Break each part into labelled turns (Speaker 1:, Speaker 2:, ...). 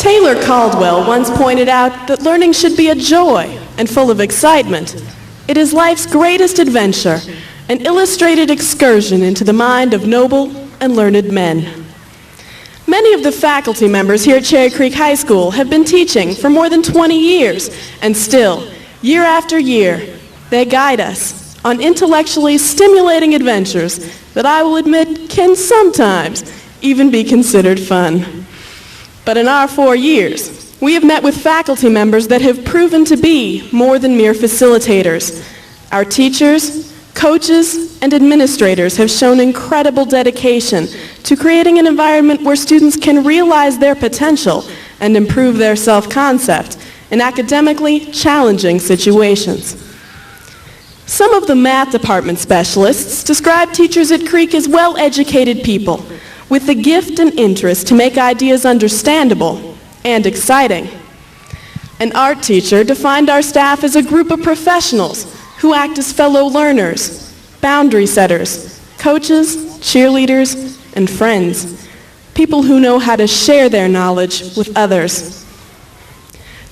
Speaker 1: Taylor Caldwell once pointed out that learning should be a joy and full of excitement. It is life's greatest adventure, an illustrated excursion into the mind of noble and learned men. Many of the faculty members here at Cherry Creek High School have been teaching for more than 20 years, and still, year after year, they guide us on intellectually stimulating adventures that I will admit can sometimes even be considered fun. But in our 4 years, we have met with faculty members that have proven to be more than mere facilitators. Our teachers, coaches, and administrators have shown incredible dedication to creating an environment where students can realize their potential and improve their self-concept in academically challenging situations. Some of the math department specialists describe teachers at Creek as well-educated people with the gift and interest to make ideas understandable and exciting. An art teacher defined our staff as a group of professionals who act as fellow learners, boundary setters, coaches, cheerleaders, and friends, people who know how to share their knowledge with others.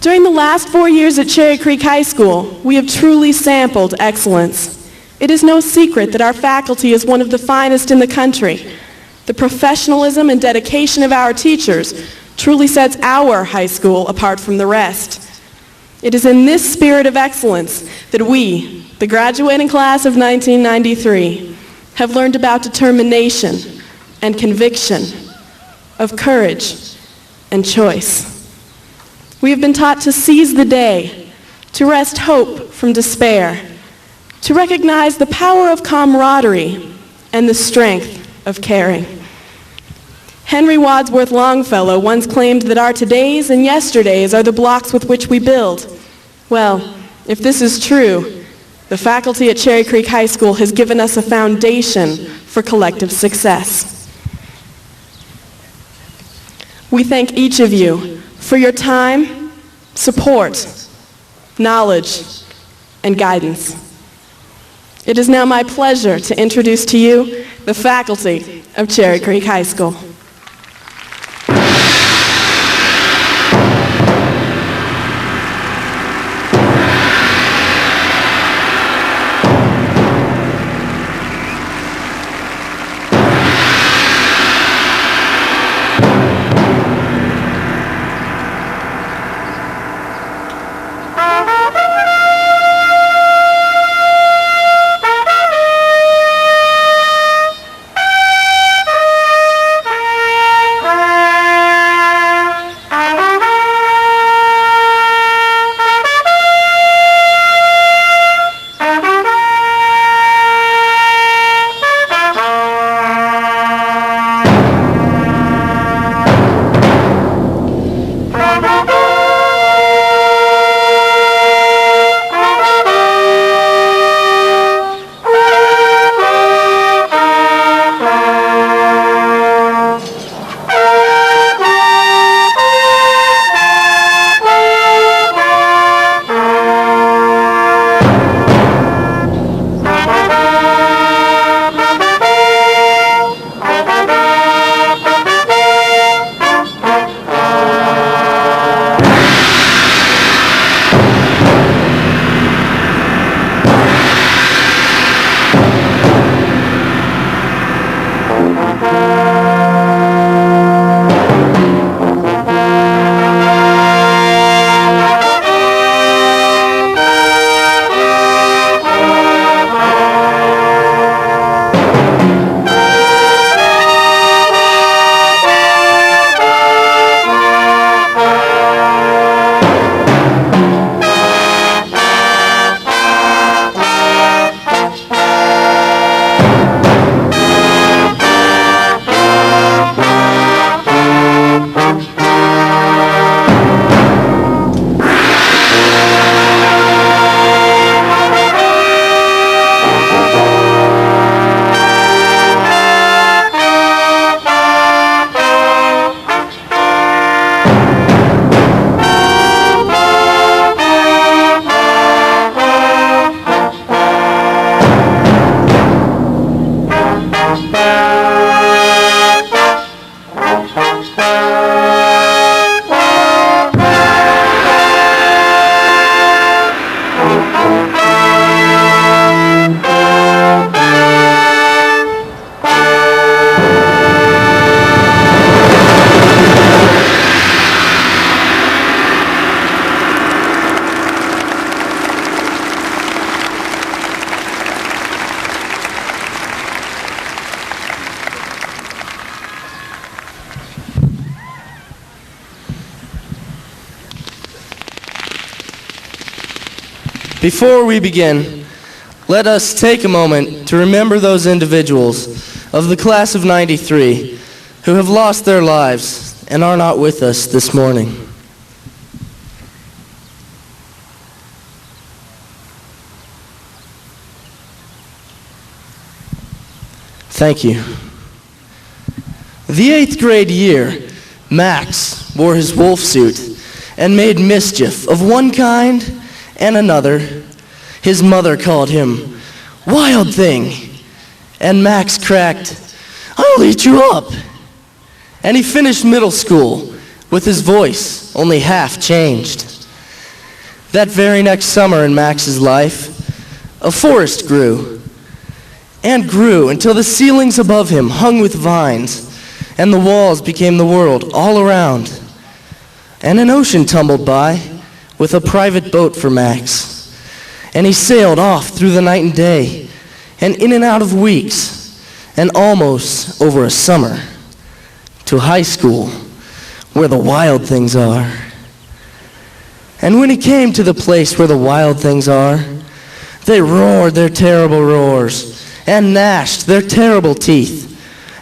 Speaker 1: During the last 4 years at Cherry Creek High School, we have truly sampled excellence. It is no secret that our faculty is one of the finest in the country. The professionalism and dedication of our teachers truly sets our high school apart from the rest. It is in this spirit of excellence that we, the graduating class of 1993, have learned about determination and conviction, of courage and choice. We have been taught to seize the day, to wrest hope from despair, to recognize the power of camaraderie and the strength of caring. Henry Wadsworth Longfellow once claimed that our todays and yesterdays are the blocks with which we build. Well, if this is true, the faculty at Cherry Creek High School has given us a foundation for collective success. We thank each of you for your time, support, knowledge, and guidance. It is now my pleasure to introduce to you the faculty of Cherry Creek High School.
Speaker 2: Before we begin, let us take a moment to remember those individuals of the class of '93 who have lost their lives and are not with us this morning. Thank you. The 8th grade year, Max wore his wolf suit and made mischief of one kind and another. His mother called him Wild Thing, and Max cracked, "I'll eat you up." And he finished middle school with his voice only half changed. That very next summer in Max's life, a forest grew and grew until the ceilings above him hung with vines, and the walls became the world all around. And an ocean tumbled by with a private boat for Max. And he sailed off through the night and day, and in and out of weeks, and almost over a summer, to high school, where the wild things are. And when he came to the place where the wild things are, they roared their terrible roars, and gnashed their terrible teeth,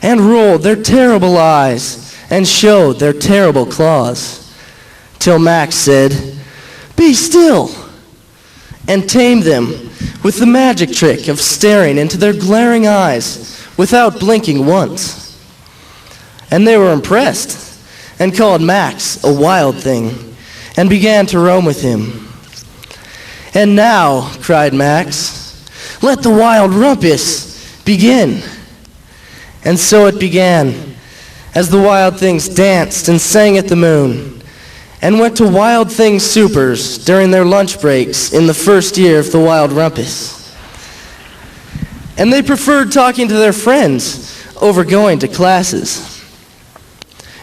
Speaker 2: and rolled their terrible eyes, and showed their terrible claws, till Max said, "Be still," and tamed them with the magic trick of staring into their glaring eyes without blinking once. And they were impressed, and called Max a wild thing, and began to roam with him. "And now," cried Max, "let the wild rumpus begin." And so it began, as the wild things danced and sang at the moon, and went to Wild Things Supers during their lunch breaks in the first year of the Wild Rumpus. And they preferred talking to their friends over going to classes.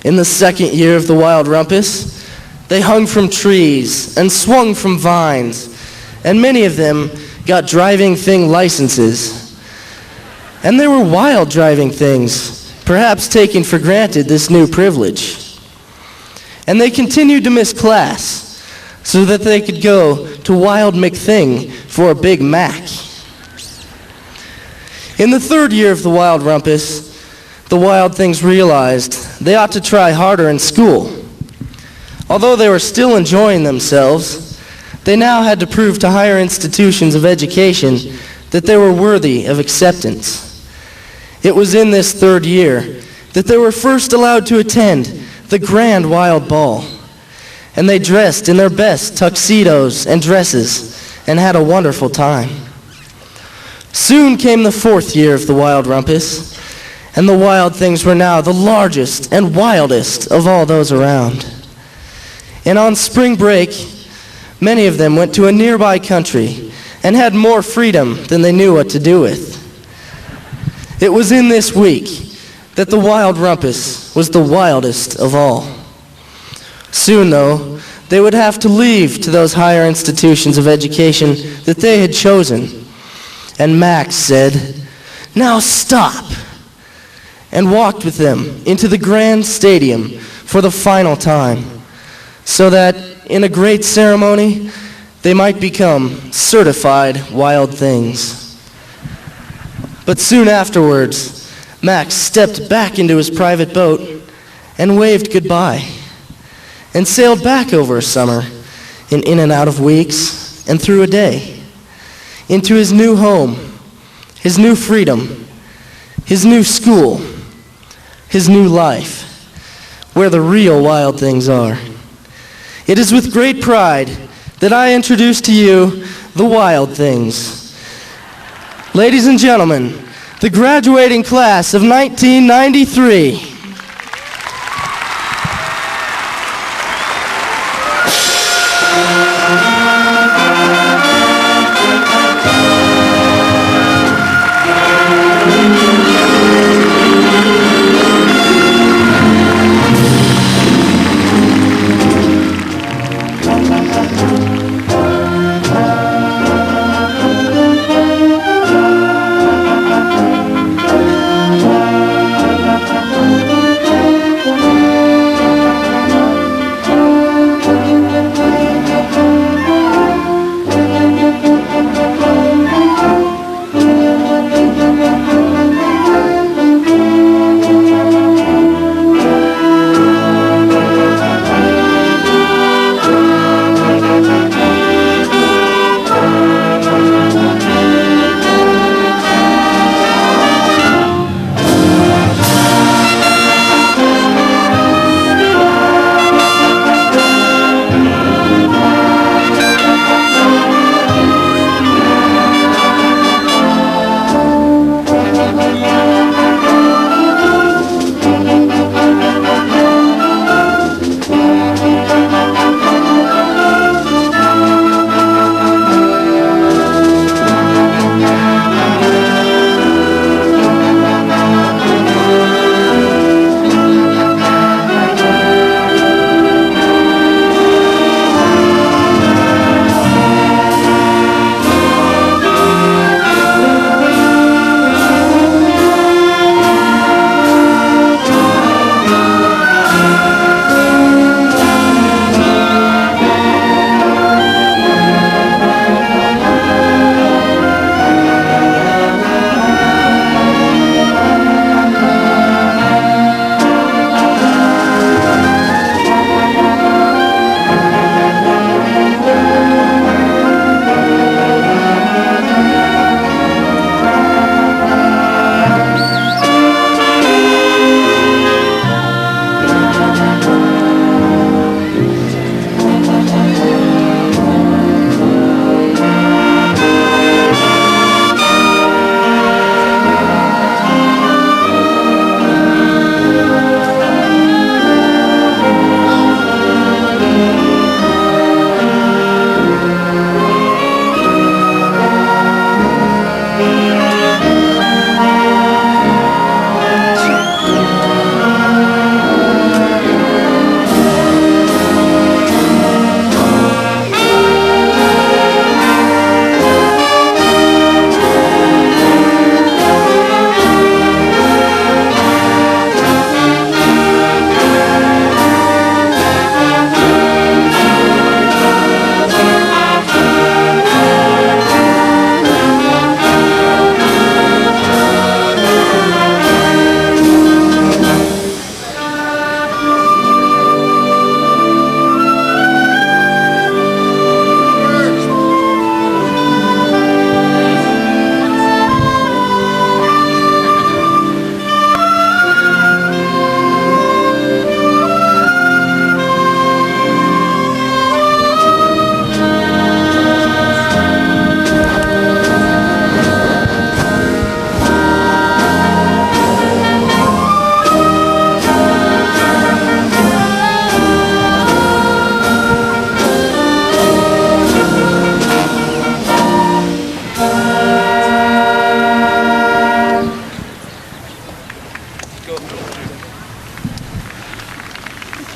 Speaker 2: In the second year of the Wild Rumpus, they hung from trees and swung from vines, and many of them got driving thing licenses. And they were wild driving things, perhaps taking for granted this new privilege. And they continued to miss class so that they could go to Wild McThing for a Big Mac. In the third year of the Wild Rumpus, the Wild Things realized they ought to try harder in school. Although they were still enjoying themselves, they now had to prove to higher institutions of education that they were worthy of acceptance. It was in this third year that they were first allowed to attend the Grand Wild Ball, and they dressed in their best tuxedos and dresses and had a wonderful time. Soon came the fourth year of the Wild Rumpus, and the Wild Things were now the largest and wildest of all those around. And on spring break, many of them went to a nearby country and had more freedom than they knew what to do with. It was in this week that the Wild Rumpus was the wildest of all. Soon, though, they would have to leave to those higher institutions of education that they had chosen. And Max said, "Now stop," and walked with them into the grand stadium for the final time, so that in a great ceremony, they might become certified wild things. But soon afterwards, Max stepped back into his private boat and waved goodbye, and sailed back over a summer, and in and out of weeks, and through a day, into his new home, his new freedom, his new school, his new life, where the real wild things are. It is with great pride that I introduce to you the Wild Things. Ladies and gentlemen, the graduating class of 1993.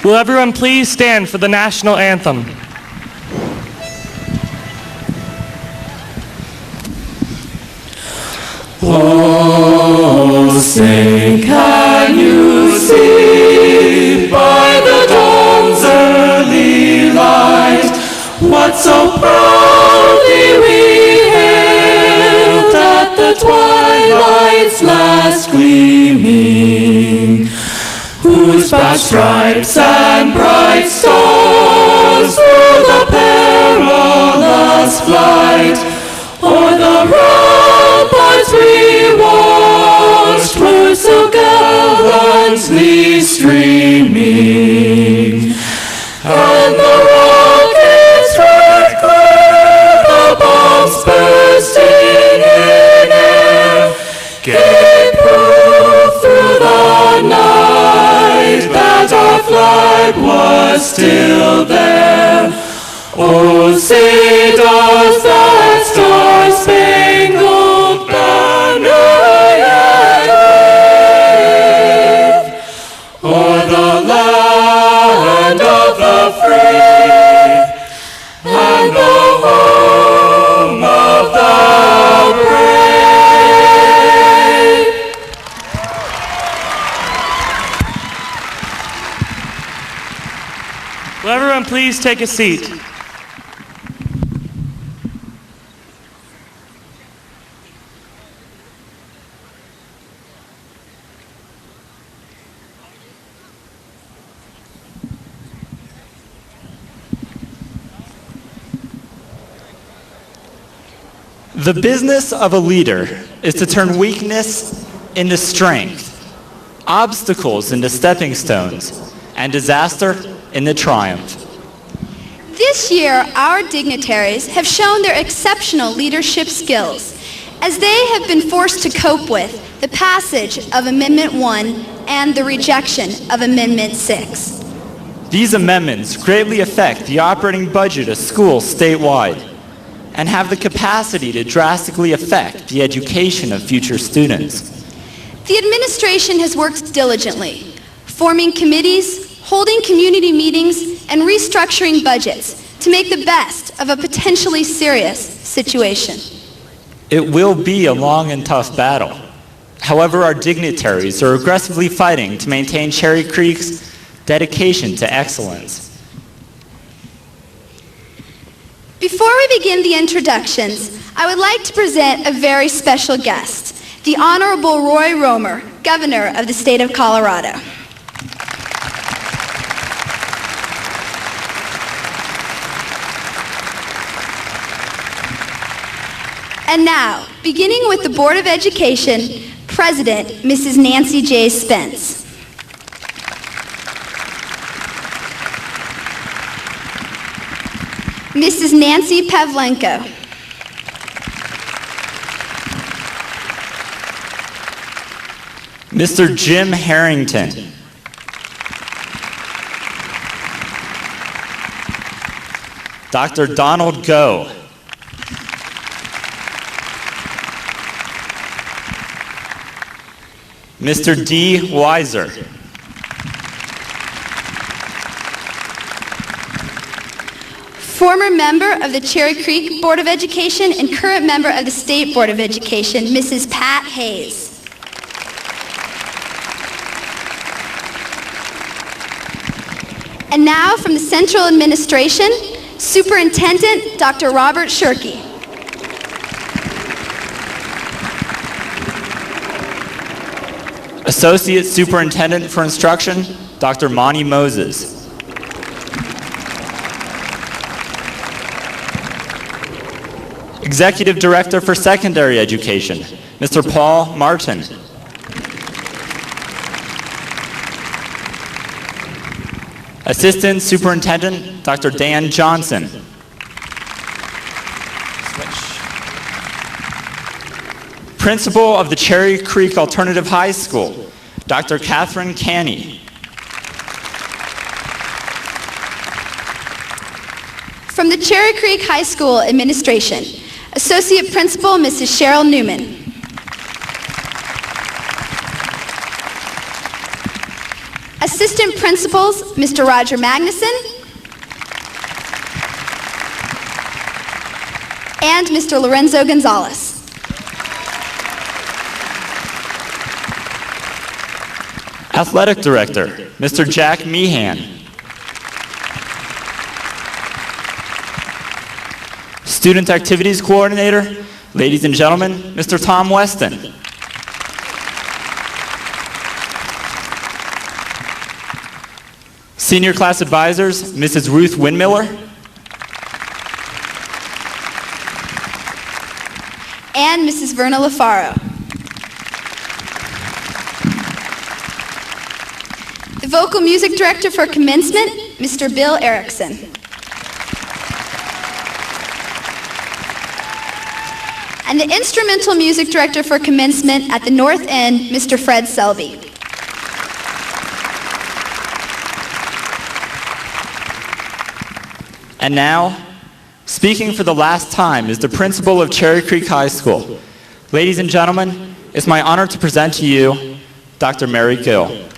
Speaker 3: Will everyone please stand for the national anthem?
Speaker 4: Oh, say, can you see by the dawn's early light what so proudly we hailed at the twilight's last gleaming, whose bright stripes and bright stars through the perilous flight o'er the ramparts we watched were so gallantly streaming, and the rocket's red glare, the bombs bursting in air, gave proof through the night that our flag was still there. Oh, say does that star-spangled banner yet wave o'er the land of the free and the home of the brave?
Speaker 3: Will everyone please take a seat?
Speaker 5: The business of a leader is to turn weakness into strength, obstacles into stepping stones, and disaster into triumph.
Speaker 6: This year, our dignitaries have shown their exceptional leadership skills as they have been forced to cope with the passage of Amendment 1 and the rejection of Amendment 6.
Speaker 5: These amendments greatly affect the operating budget of schools statewide and have the capacity to drastically affect the education of future students.
Speaker 6: The administration has worked diligently, forming committees, holding community meetings, and restructuring budgets to make the best of a potentially serious situation.
Speaker 5: It will be a long and tough battle. However, our dignitaries are aggressively fighting to maintain Cherry Creek's dedication to excellence.
Speaker 6: Before we begin the introductions, I would like to present a very special guest, the Honorable Roy Romer, Governor of the State of Colorado. And now, beginning with the Board of Education, President, Mrs. Nancy J. Spence. Mrs. Nancy Pavlenko.
Speaker 5: Mr. Jim Harrington. Dr. Donald Go. Mr. D. Weiser.
Speaker 6: Former member of the Cherry Creek Board of Education and current member of the State Board of Education, Mrs. Pat Hayes. And now from the Central Administration, Superintendent Dr. Robert Shirkey.
Speaker 5: Associate Superintendent for Instruction, Dr. Monty Moses. Executive Director for Secondary Education, Mr. Paul Martin. Assistant Superintendent, Dr. Dan Johnson. Principal of the Cherry Creek Alternative High School, Dr. Catherine Canny.
Speaker 6: From the Cherry Creek High School Administration, Associate Principal Mrs. Cheryl Newman. Assistant Principals, Mr. Roger Magnuson and Mr. Lorenzo Gonzalez.
Speaker 5: Athletic Director, Mr. Jack Meehan. Student Activities Coordinator, ladies and gentlemen, Mr. Tom Weston. Senior Class Advisors, Mrs. Ruth Windmiller.
Speaker 6: And Mrs. Verna LaFaro. The Vocal Music Director for Commencement, Mr. Bill Erickson. And the Instrumental Music Director for Commencement at the North End, Mr. Fred Selby.
Speaker 5: And now, speaking for the last time is the principal of Cherry Creek High School. Ladies and gentlemen, it's my honor to present to you Dr. Mary Gill.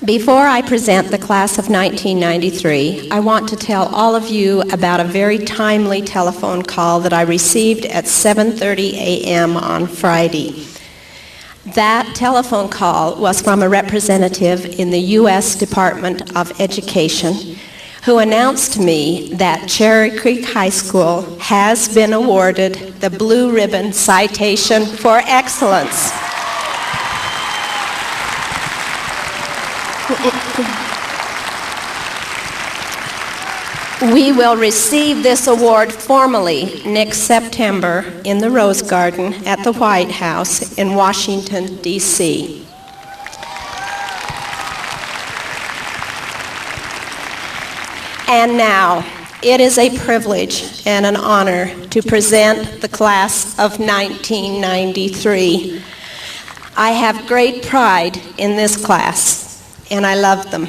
Speaker 7: Before I present the class of 1993, I want to tell all of you about a very timely telephone call that I received at 7:30 a.m. on Friday. That telephone call was from a representative in the U.S. Department of Education who announced to me that Cherry Creek High School has been awarded the Blue Ribbon Citation for Excellence. We will receive this award formally next September in the Rose Garden at the White House in Washington, D.C. And now, it is a privilege and an honor to present the class of 1993. I have great pride in this class, and I love them.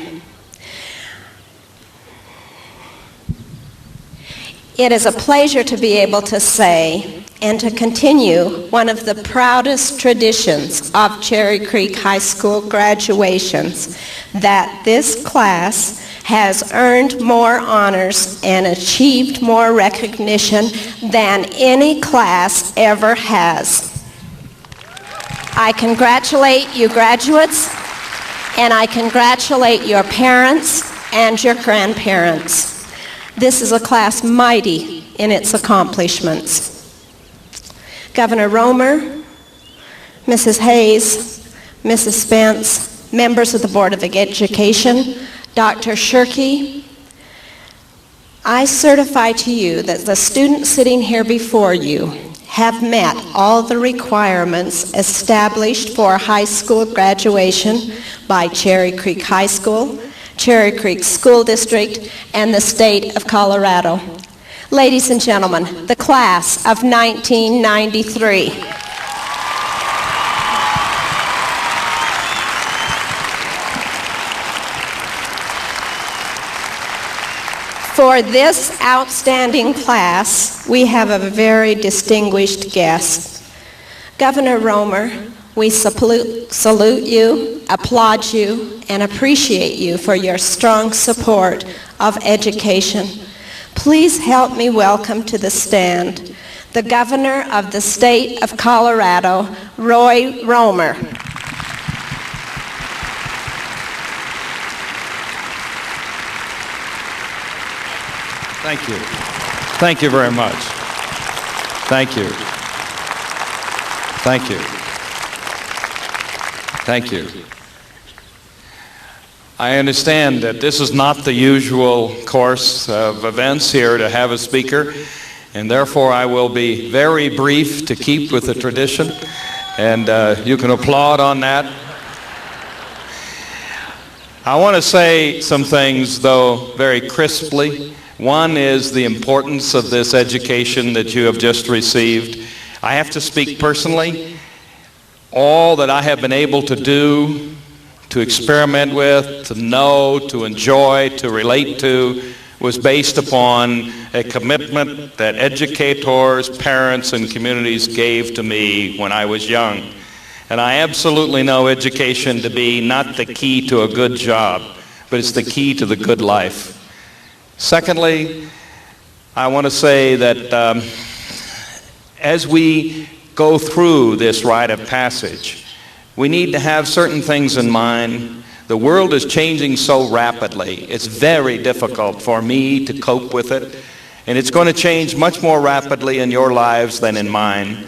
Speaker 7: It is a pleasure to be able to say and to continue one of the proudest traditions of Cherry Creek High School graduations, that this class has earned more honors and achieved more recognition than any class ever has. I congratulate you graduates, and I congratulate your parents and your grandparents. This is a class mighty in its accomplishments. Governor Romer, Mrs. Hayes, Mrs. Spence, members of the Board of Education, Dr. Shirkey, I certify to you that the students sitting here before you have met all the requirements established for high school graduation by Cherry Creek High School, Cherry Creek School District, and the state of Colorado. Ladies and gentlemen, the class of 1993. For this outstanding class, we have a very distinguished guest. Governor Romer, we salute you, applaud you, and appreciate you for your strong support of education. Please help me welcome to the stand the Governor of the State of Colorado, Roy Romer.
Speaker 8: Thank you. Thank you very much. Thank you. Thank you. Thank you. I understand that this is not the usual course of events here to have a speaker, and therefore I will be very brief to keep with the tradition, and you can applaud on that. I want to say some things, though, very crisply. One is the importance of this education that you have just received. I have to speak personally. All that I have been able to do, to experiment with, to know, to enjoy, to relate to, was based upon a commitment that educators, parents, and communities gave to me when I was young. And I absolutely know education to be not the key to a good job, but it's the key to the good life. Secondly, I want to say that as we go through this rite of passage, we need to have certain things in mind. The world is changing so rapidly. It's very difficult for me to cope with it, and it's going to change much more rapidly in your lives than in mine.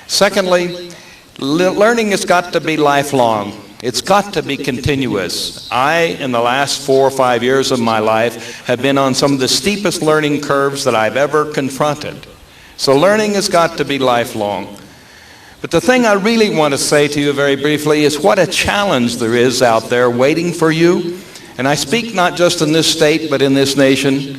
Speaker 8: Secondly, learning has got to be lifelong. It's got to be continuous. I, in the last 4 or 5 years of my life, have been on some of the steepest learning curves that I've ever confronted. So learning has got to be lifelong. But the thing I really want to say to you very briefly is what a challenge there is out there waiting for you. And I speak not just in this state, but in this nation.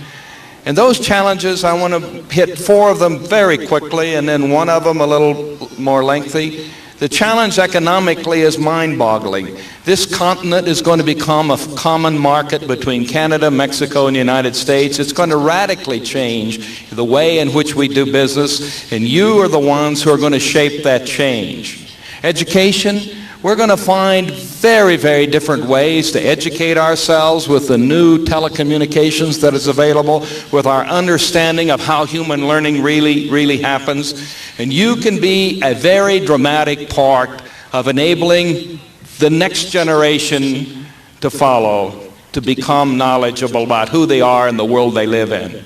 Speaker 8: And those challenges, I want to hit 4 of them very quickly, and then one of them a little more lengthy. The challenge economically is mind-boggling. This continent is going to become a common market between Canada, Mexico, and the United States. It's going to radically change the way in which we do business, and you are the ones who are going to shape that change. Education, we're going to find very, very different ways to educate ourselves with the new telecommunications that is available, with our understanding of how human learning really happens. And you can be a very dramatic part of enabling the next generation to follow, to become knowledgeable about who they are and the world they live in.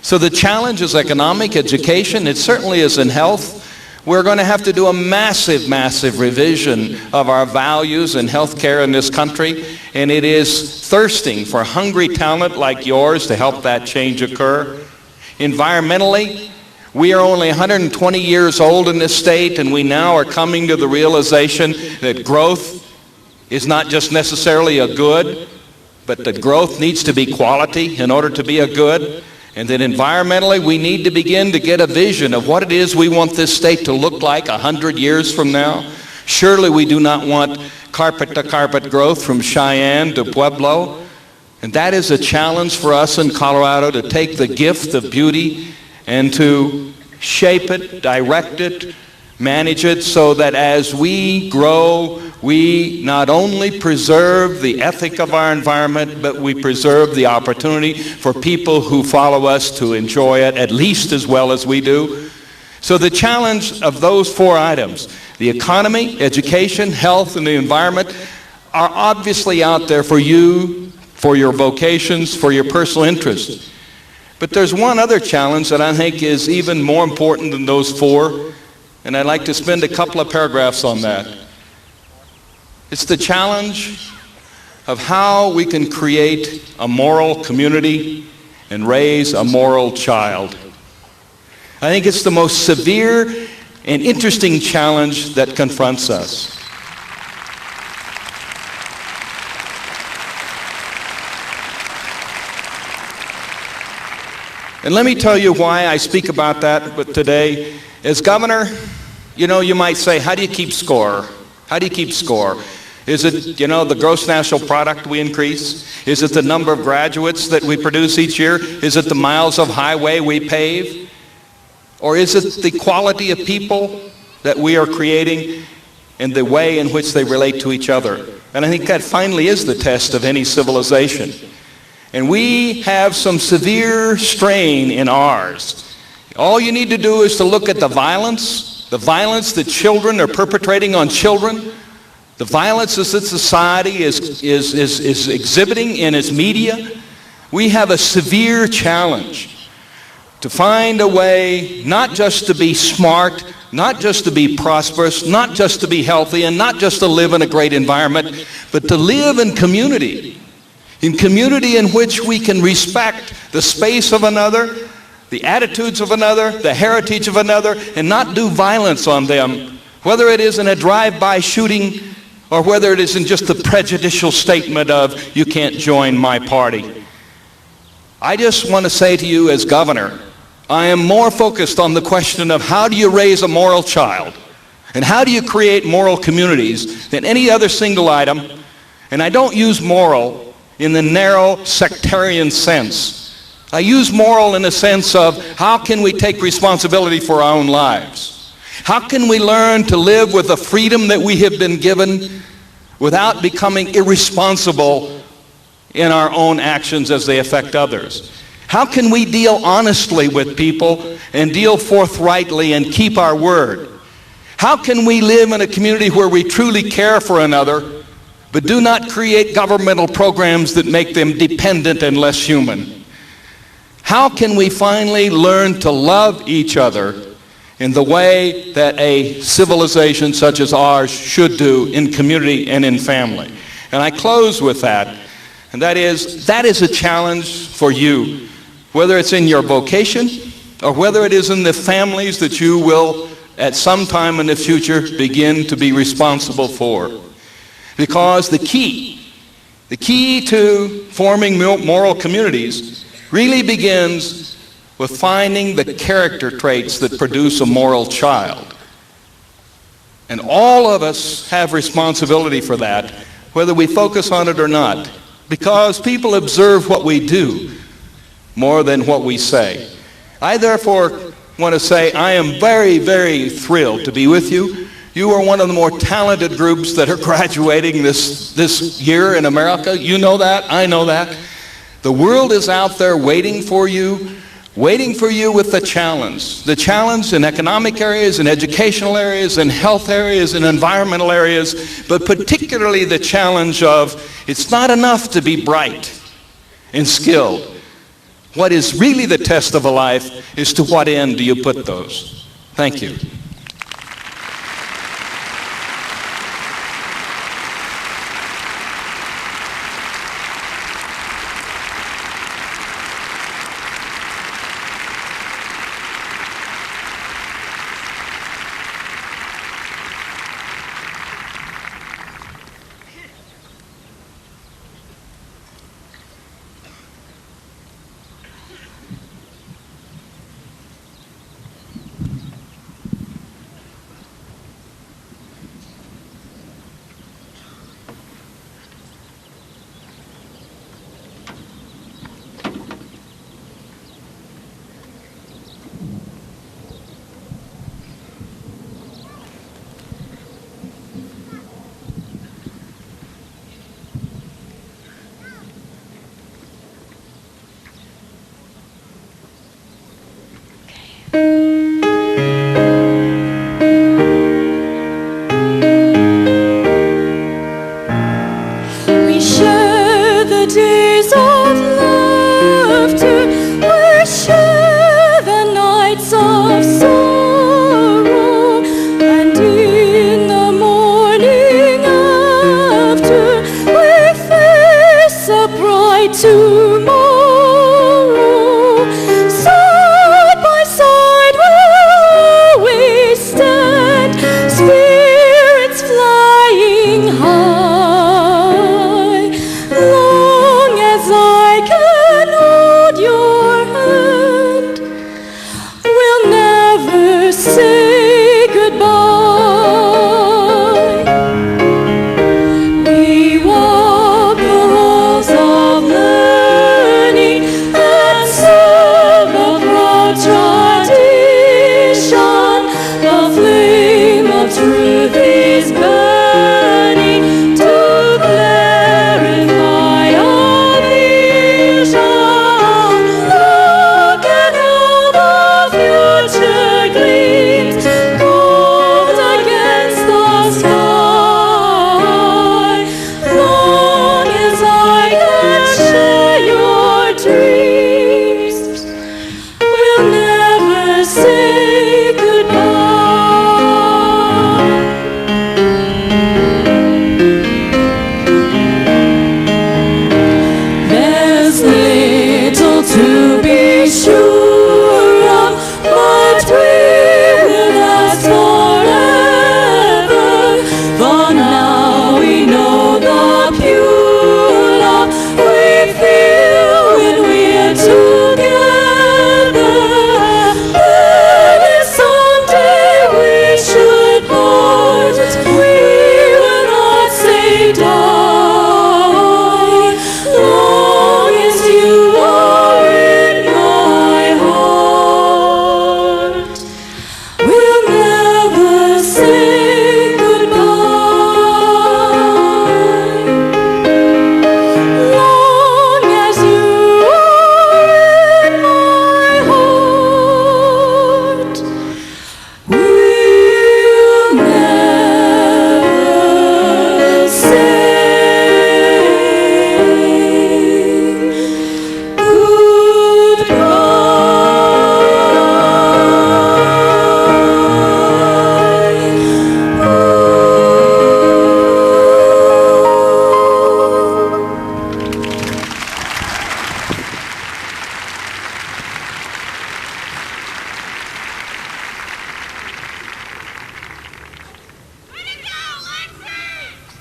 Speaker 8: So the challenge is economic, education. It certainly is in health. We're going to have to do a massive revision of our values in healthcare in this country, and it is thirsting for hungry talent like yours to help that change occur. Environmentally, we are only 120 years old in this state, and we now are coming to the realization that growth is not just necessarily a good, but that growth needs to be quality in order to be a good. And that environmentally, we need to begin to get a vision of what it is we want this state to look like 100 years from now. Surely we do not want carpet-to-carpet growth from Cheyenne to Pueblo. And that is a challenge for us in Colorado, to take the gift of beauty and to shape it, direct it, manage it, so that as we grow, we not only preserve the ethic of our environment, but we preserve the opportunity for people who follow us to enjoy it at least as well as we do. So the challenge of those 4 items, the economy, education, health, and the environment, are obviously out there for you, for your vocations, for your personal interests. But there's one other challenge that I think is even more important than those 4, and I'd like to spend a couple of paragraphs on that. It's the challenge of how we can create a moral community and raise a moral child. I think it's the most severe and interesting challenge that confronts us. And let me tell you why I speak about that today. As governor, you might say, how do you keep score? How do you keep score? Is it, the gross national product we increase? Is it the number of graduates that we produce each year? Is it the miles of highway we pave? Or is it the quality of people that we are creating and the way in which they relate to each other? And I think that finally is the test of any civilization. And we have some severe strain in ours. All you need to do is to look at the violence that children are perpetrating on children, the violence that society is exhibiting in its media. We have a severe challenge to find a way not just to be smart, not just to be prosperous, not just to be healthy, and not just to live in a great environment, but to live in community in which we can respect the space of another, the attitudes of another, the heritage of another, and not do violence on them, whether it is in a drive-by shooting or whether it is in just the prejudicial statement of, you can't join my party. I just want to say to you as governor, I am more focused on the question of how do you raise a moral child and how do you create moral communities than any other single item. And I don't use moral in the narrow sectarian sense. I use moral in the sense of how can we take responsibility for our own lives? How can we learn to live with the freedom that we have been given without becoming irresponsible in our own actions as they affect others? How can we deal honestly with people and deal forthrightly and keep our word? How can we live in a community where we truly care for another, but do not create governmental programs that make them dependent and less human? How can we finally learn to love each other in the way that a civilization such as ours should do in community and in family? And I close with that, and that is a challenge for you, whether it's in your vocation or whether it is in the families that you will at some time in the future begin to be responsible for. Because the key to forming moral communities really begins with finding the character traits that produce a moral child. And all of us have responsibility for that, whether we focus on it or not, because people observe what we do more than what we say. I therefore want to say I am very, very thrilled to be with you. You are one of the more talented groups that are graduating this year in America. You know that, I know that. The world is out there waiting for you with the challenge in economic areas, in educational areas, in health areas, in environmental areas, but particularly the challenge of it's not enough to be bright and skilled. What is really the test of a life is to what end do you put those? Thank you.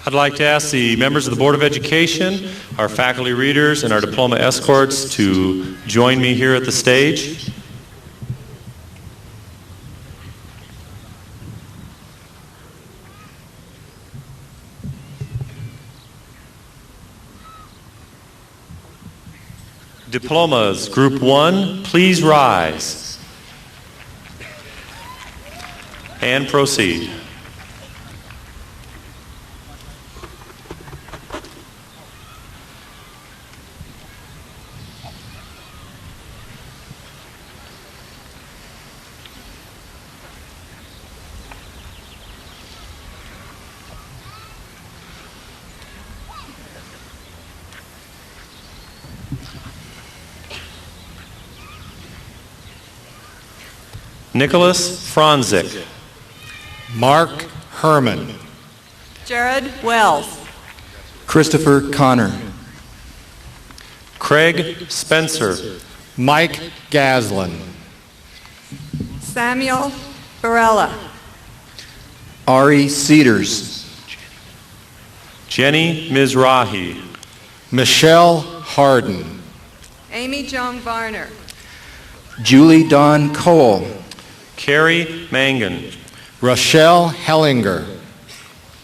Speaker 9: I'd like to ask the members of the Board of Education, our faculty readers, and our diploma escorts to join me here at the stage. Diplomas Group One, please rise and proceed. Nicholas Franzik.
Speaker 10: Mark Herman.
Speaker 1: Jared Wells.
Speaker 11: Christopher Connor.
Speaker 9: Craig Spencer.
Speaker 10: Mike Gaslin.
Speaker 1: Samuel Barella.
Speaker 11: Ari Cedars.
Speaker 9: Jenny Mizrahi.
Speaker 10: Michelle Harden.
Speaker 1: Amy Joan Varner.
Speaker 11: Julie Dawn Cole.
Speaker 9: Carrie Mangan.
Speaker 10: Rochelle Hellinger.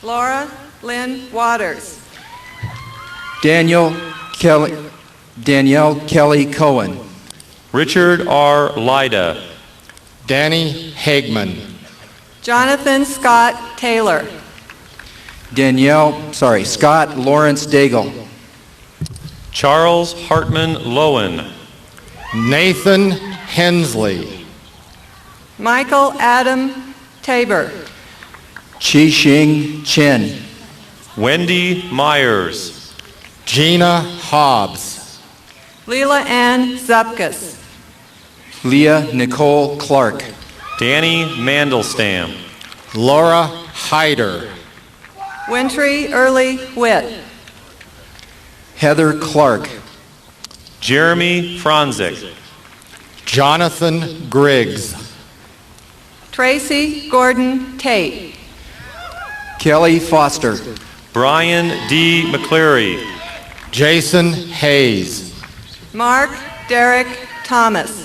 Speaker 1: Laura Lynn Waters.
Speaker 11: Danielle Kelly Cohen.
Speaker 9: Richard R. Lyda.
Speaker 10: Danny Hagman.
Speaker 1: Jonathan Scott Taylor.
Speaker 11: Scott Lawrence Daigle.
Speaker 9: Charles Hartman Lowen.
Speaker 10: Nathan Hensley.
Speaker 1: Michael Adam Tabor.
Speaker 11: Chi-Shing Chen.
Speaker 9: Wendy Myers.
Speaker 10: Gina Hobbs.
Speaker 1: Leela Ann Zupkus.
Speaker 11: Leah Nicole Clark.
Speaker 9: Danny Mandelstam.
Speaker 10: Laura Hyder.
Speaker 1: Wintry Early Witt.
Speaker 11: Heather Clark.
Speaker 9: Jeremy Franzik.
Speaker 10: Jonathan Griggs.
Speaker 1: Tracy Gordon Tate.
Speaker 11: Kelly Foster.
Speaker 9: Brian D. McCleary.
Speaker 10: Jason Hayes.
Speaker 1: Mark Derek Thomas.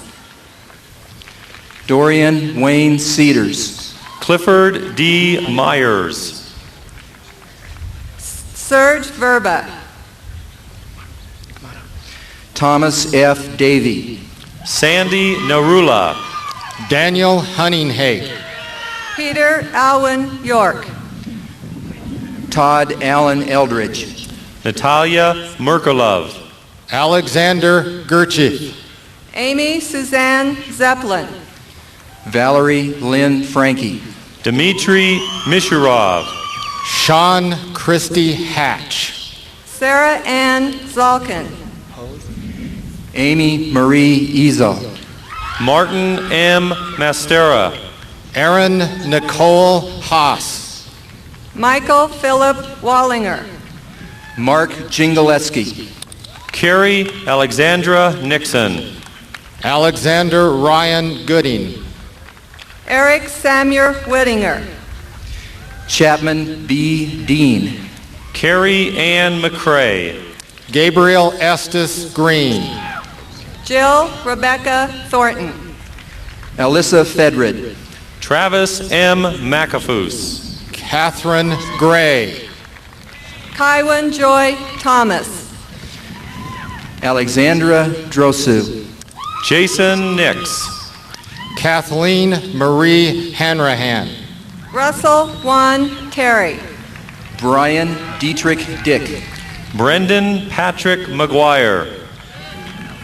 Speaker 11: Dorian Wayne Cedars.
Speaker 9: Clifford D. Myers.
Speaker 1: Serge Verba.
Speaker 11: Thomas F. Davey.
Speaker 9: Sandy Narula.
Speaker 10: Daniel Hunninghake.
Speaker 1: Peter Alwyn York.
Speaker 11: Todd Allen Eldridge.
Speaker 9: Natalia Merkulov.
Speaker 10: Alexander Gerchif.
Speaker 1: Amy Suzanne Zeppelin.
Speaker 11: Valerie Lynn Frankie.
Speaker 9: Dmitry Mishurov.
Speaker 10: Sean Christie Hatch.
Speaker 1: Sarah Ann Zalkin.
Speaker 11: Amy Marie Ezel.
Speaker 9: Martin M. Mastera.
Speaker 10: Aaron Nicole Haas.
Speaker 1: Michael Philip Wallinger.
Speaker 11: Mark Jingaleski.
Speaker 9: Carrie Alexandra Nixon.
Speaker 10: Alexander Ryan Gooding.
Speaker 1: Eric Samuel Whittinger.
Speaker 11: Chapman B. Dean.
Speaker 9: Carrie Ann McCrae.
Speaker 10: Gabriel Estes Green.
Speaker 1: Jill Rebecca Thornton.
Speaker 11: Alyssa Fedred.
Speaker 9: Travis M. McAfoose.
Speaker 10: Catherine Gray.
Speaker 1: Kywin Joy Thomas.
Speaker 11: Alexandra Drosu.
Speaker 9: Jason Nix.
Speaker 10: Kathleen Marie Hanrahan.
Speaker 1: Russell Juan Terry.
Speaker 11: Brian Dietrich Dick.
Speaker 9: Brendan Patrick McGuire.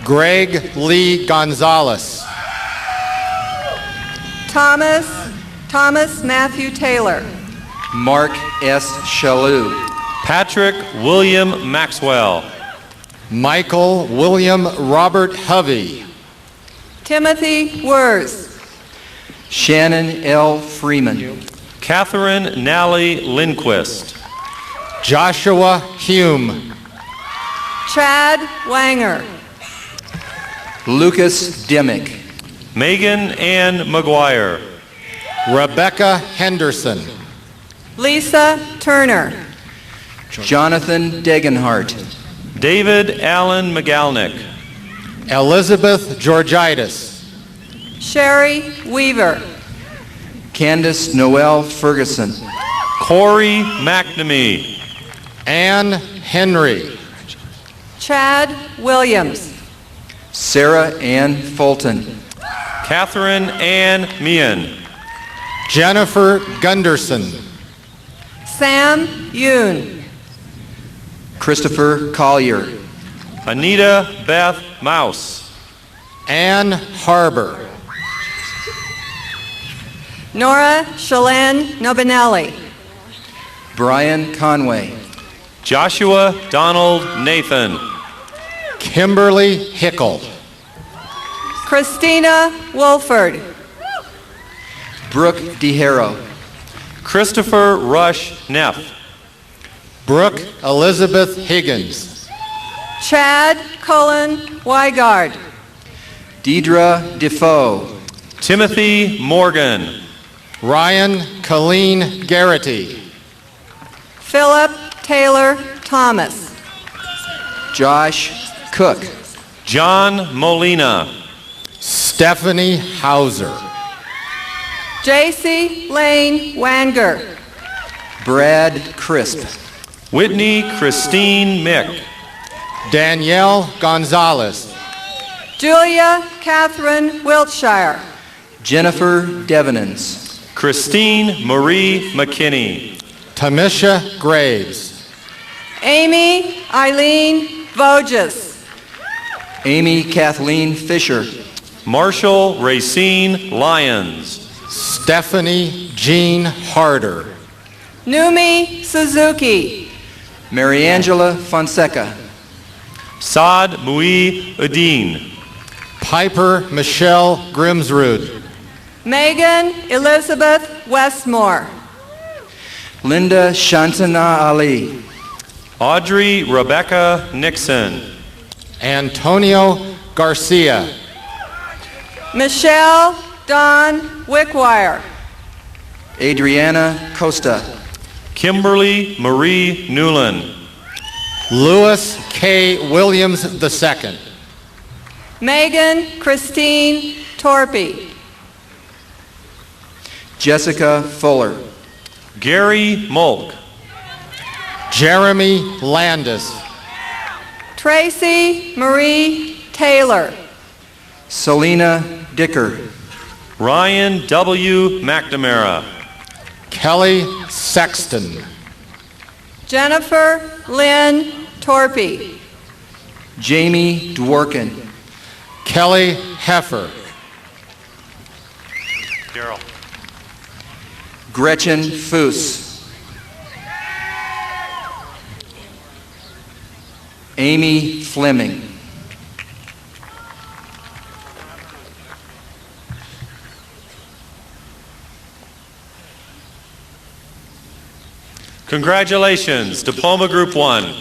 Speaker 10: Greg Lee Gonzalez.
Speaker 1: Thomas Matthew Taylor.
Speaker 11: Mark S. Shalou.
Speaker 9: Patrick William Maxwell.
Speaker 10: Michael William Robert Hovey.
Speaker 1: Timothy Wurs.
Speaker 11: Shannon L. Freeman.
Speaker 9: Catherine Nally Lindquist.
Speaker 10: Joshua Hume.
Speaker 1: Chad Wanger.
Speaker 11: Lucas Dimick.
Speaker 9: Megan Ann McGuire.
Speaker 10: Rebecca Henderson.
Speaker 1: Lisa Turner.
Speaker 11: Jonathan Degenhart,
Speaker 9: David Allen McGalnick,
Speaker 10: Elizabeth Georgitis,
Speaker 12: Sherry Weaver,
Speaker 11: Candace Noel Ferguson,
Speaker 9: Corey McNamee,
Speaker 10: Ann Henry,
Speaker 12: Chad Williams,
Speaker 11: Sarah Ann Fulton,
Speaker 9: Catherine Ann Meehan,
Speaker 10: Jennifer Gunderson,
Speaker 12: Sam Yoon,
Speaker 11: Christopher Collier,
Speaker 9: Anita Beth Mouse,
Speaker 10: Ann Harbor,
Speaker 12: Nora Shalane Nobinelli,
Speaker 11: Brian Conway,
Speaker 9: Joshua Donald Nathan,
Speaker 10: Kimberly Hickle,
Speaker 12: Christina Wolford,
Speaker 11: Brooke DeHaro,
Speaker 9: Christopher Rush Neff,
Speaker 10: Brooke Elizabeth Higgins,
Speaker 12: Chad Cullen Wygard,
Speaker 11: Deidre Defoe,
Speaker 9: Timothy Morgan,
Speaker 10: Ryan Colleen Garrity,
Speaker 12: Philip Taylor Thomas,
Speaker 11: Josh Cook,
Speaker 9: John Molina,
Speaker 10: Stephanie Hauser,
Speaker 12: J.C. Lane Wanger,
Speaker 11: Brad Crisp,
Speaker 9: Whitney Christine Mick,
Speaker 10: Danielle Gonzalez,
Speaker 12: Julia Catherine Wiltshire,
Speaker 11: Jennifer Devenins,
Speaker 9: Christine Marie McKinney,
Speaker 10: Tamisha Graves,
Speaker 12: Amy Eileen Voges,
Speaker 11: Amy Kathleen Fisher,
Speaker 9: Marshall Racine Lyons,
Speaker 10: Stephanie Jean Harder,
Speaker 12: Numi Suzuki,
Speaker 11: Mariangela Fonseca,
Speaker 9: Saad Mui Udine,
Speaker 10: Piper Michelle Grimsrud,
Speaker 12: Megan Elizabeth Westmore,
Speaker 11: Linda Shantana Ali,
Speaker 9: Audrey Rebecca Nixon,
Speaker 10: Antonio Garcia,
Speaker 12: Michelle Dawn Wickwire,
Speaker 11: Adriana Costa,
Speaker 9: Kimberly Marie Newland,
Speaker 10: Louis K. Williams II,
Speaker 12: Megan Christine Torpy,
Speaker 11: Jessica Fuller,
Speaker 9: Gary Molk,
Speaker 10: Jeremy Landis,
Speaker 12: Tracy Marie Taylor,
Speaker 11: Selena Dicker,
Speaker 9: Ryan W. McNamara,
Speaker 10: Kelly Sexton,
Speaker 12: Jennifer Lynn Torpy,
Speaker 11: Jamie Dworkin,
Speaker 10: Kelly Heffer,
Speaker 9: Daryl,
Speaker 11: Gretchen Foos, Amy Fleming,
Speaker 9: congratulations, Diploma Group One.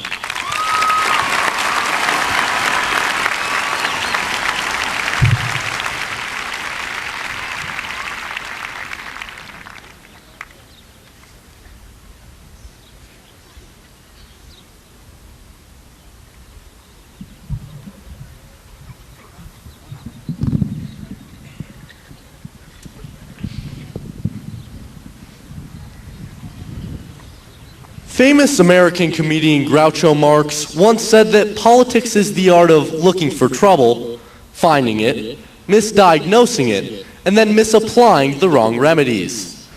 Speaker 13: Famous American comedian Groucho Marx once said that politics is the art of looking for trouble, finding it, misdiagnosing it, and then misapplying the wrong remedies.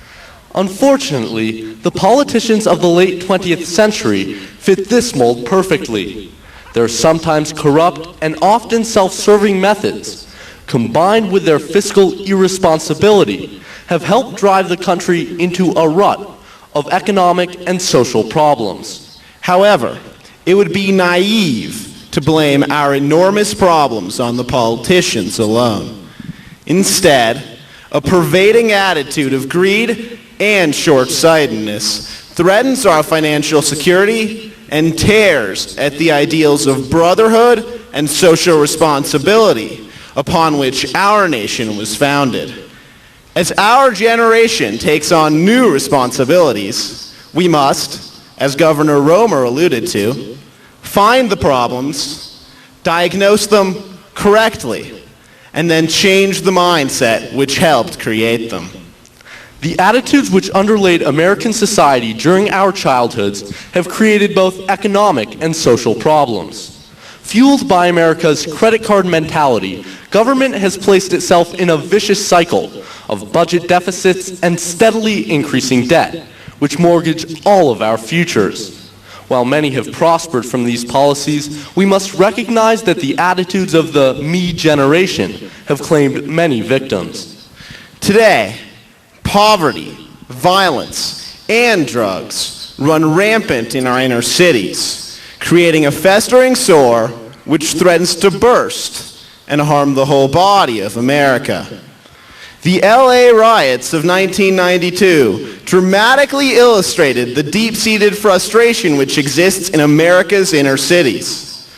Speaker 13: Unfortunately, the politicians of the late 20th century fit this mold perfectly. Their sometimes corrupt and often self-serving methods, combined with their fiscal irresponsibility, have helped drive the country into a rut of economic and social problems.
Speaker 14: However, it would be naive to blame our enormous problems on the politicians alone. Instead, a pervading attitude of greed and short-sightedness threatens our financial security and tears at the ideals of brotherhood and social responsibility upon which our nation was founded. As our generation takes on new responsibilities, we must, as Governor Romer alluded to, find the problems, diagnose them correctly, and then change the mindset which helped create them.
Speaker 13: The attitudes which underlaid American society during our childhoods have created both economic and social problems. Fueled by America's credit card mentality, government has placed itself in a vicious cycle of budget deficits and steadily increasing debt, which mortgage all of our futures. While many have prospered from these policies, we must recognize that the attitudes of the me generation have claimed many victims.
Speaker 14: Today, poverty, violence, and drugs run rampant in our inner cities, creating a festering sore which threatens to burst and harm the whole body of America. The LA riots of 1992 dramatically illustrated the deep-seated frustration which exists in America's inner cities.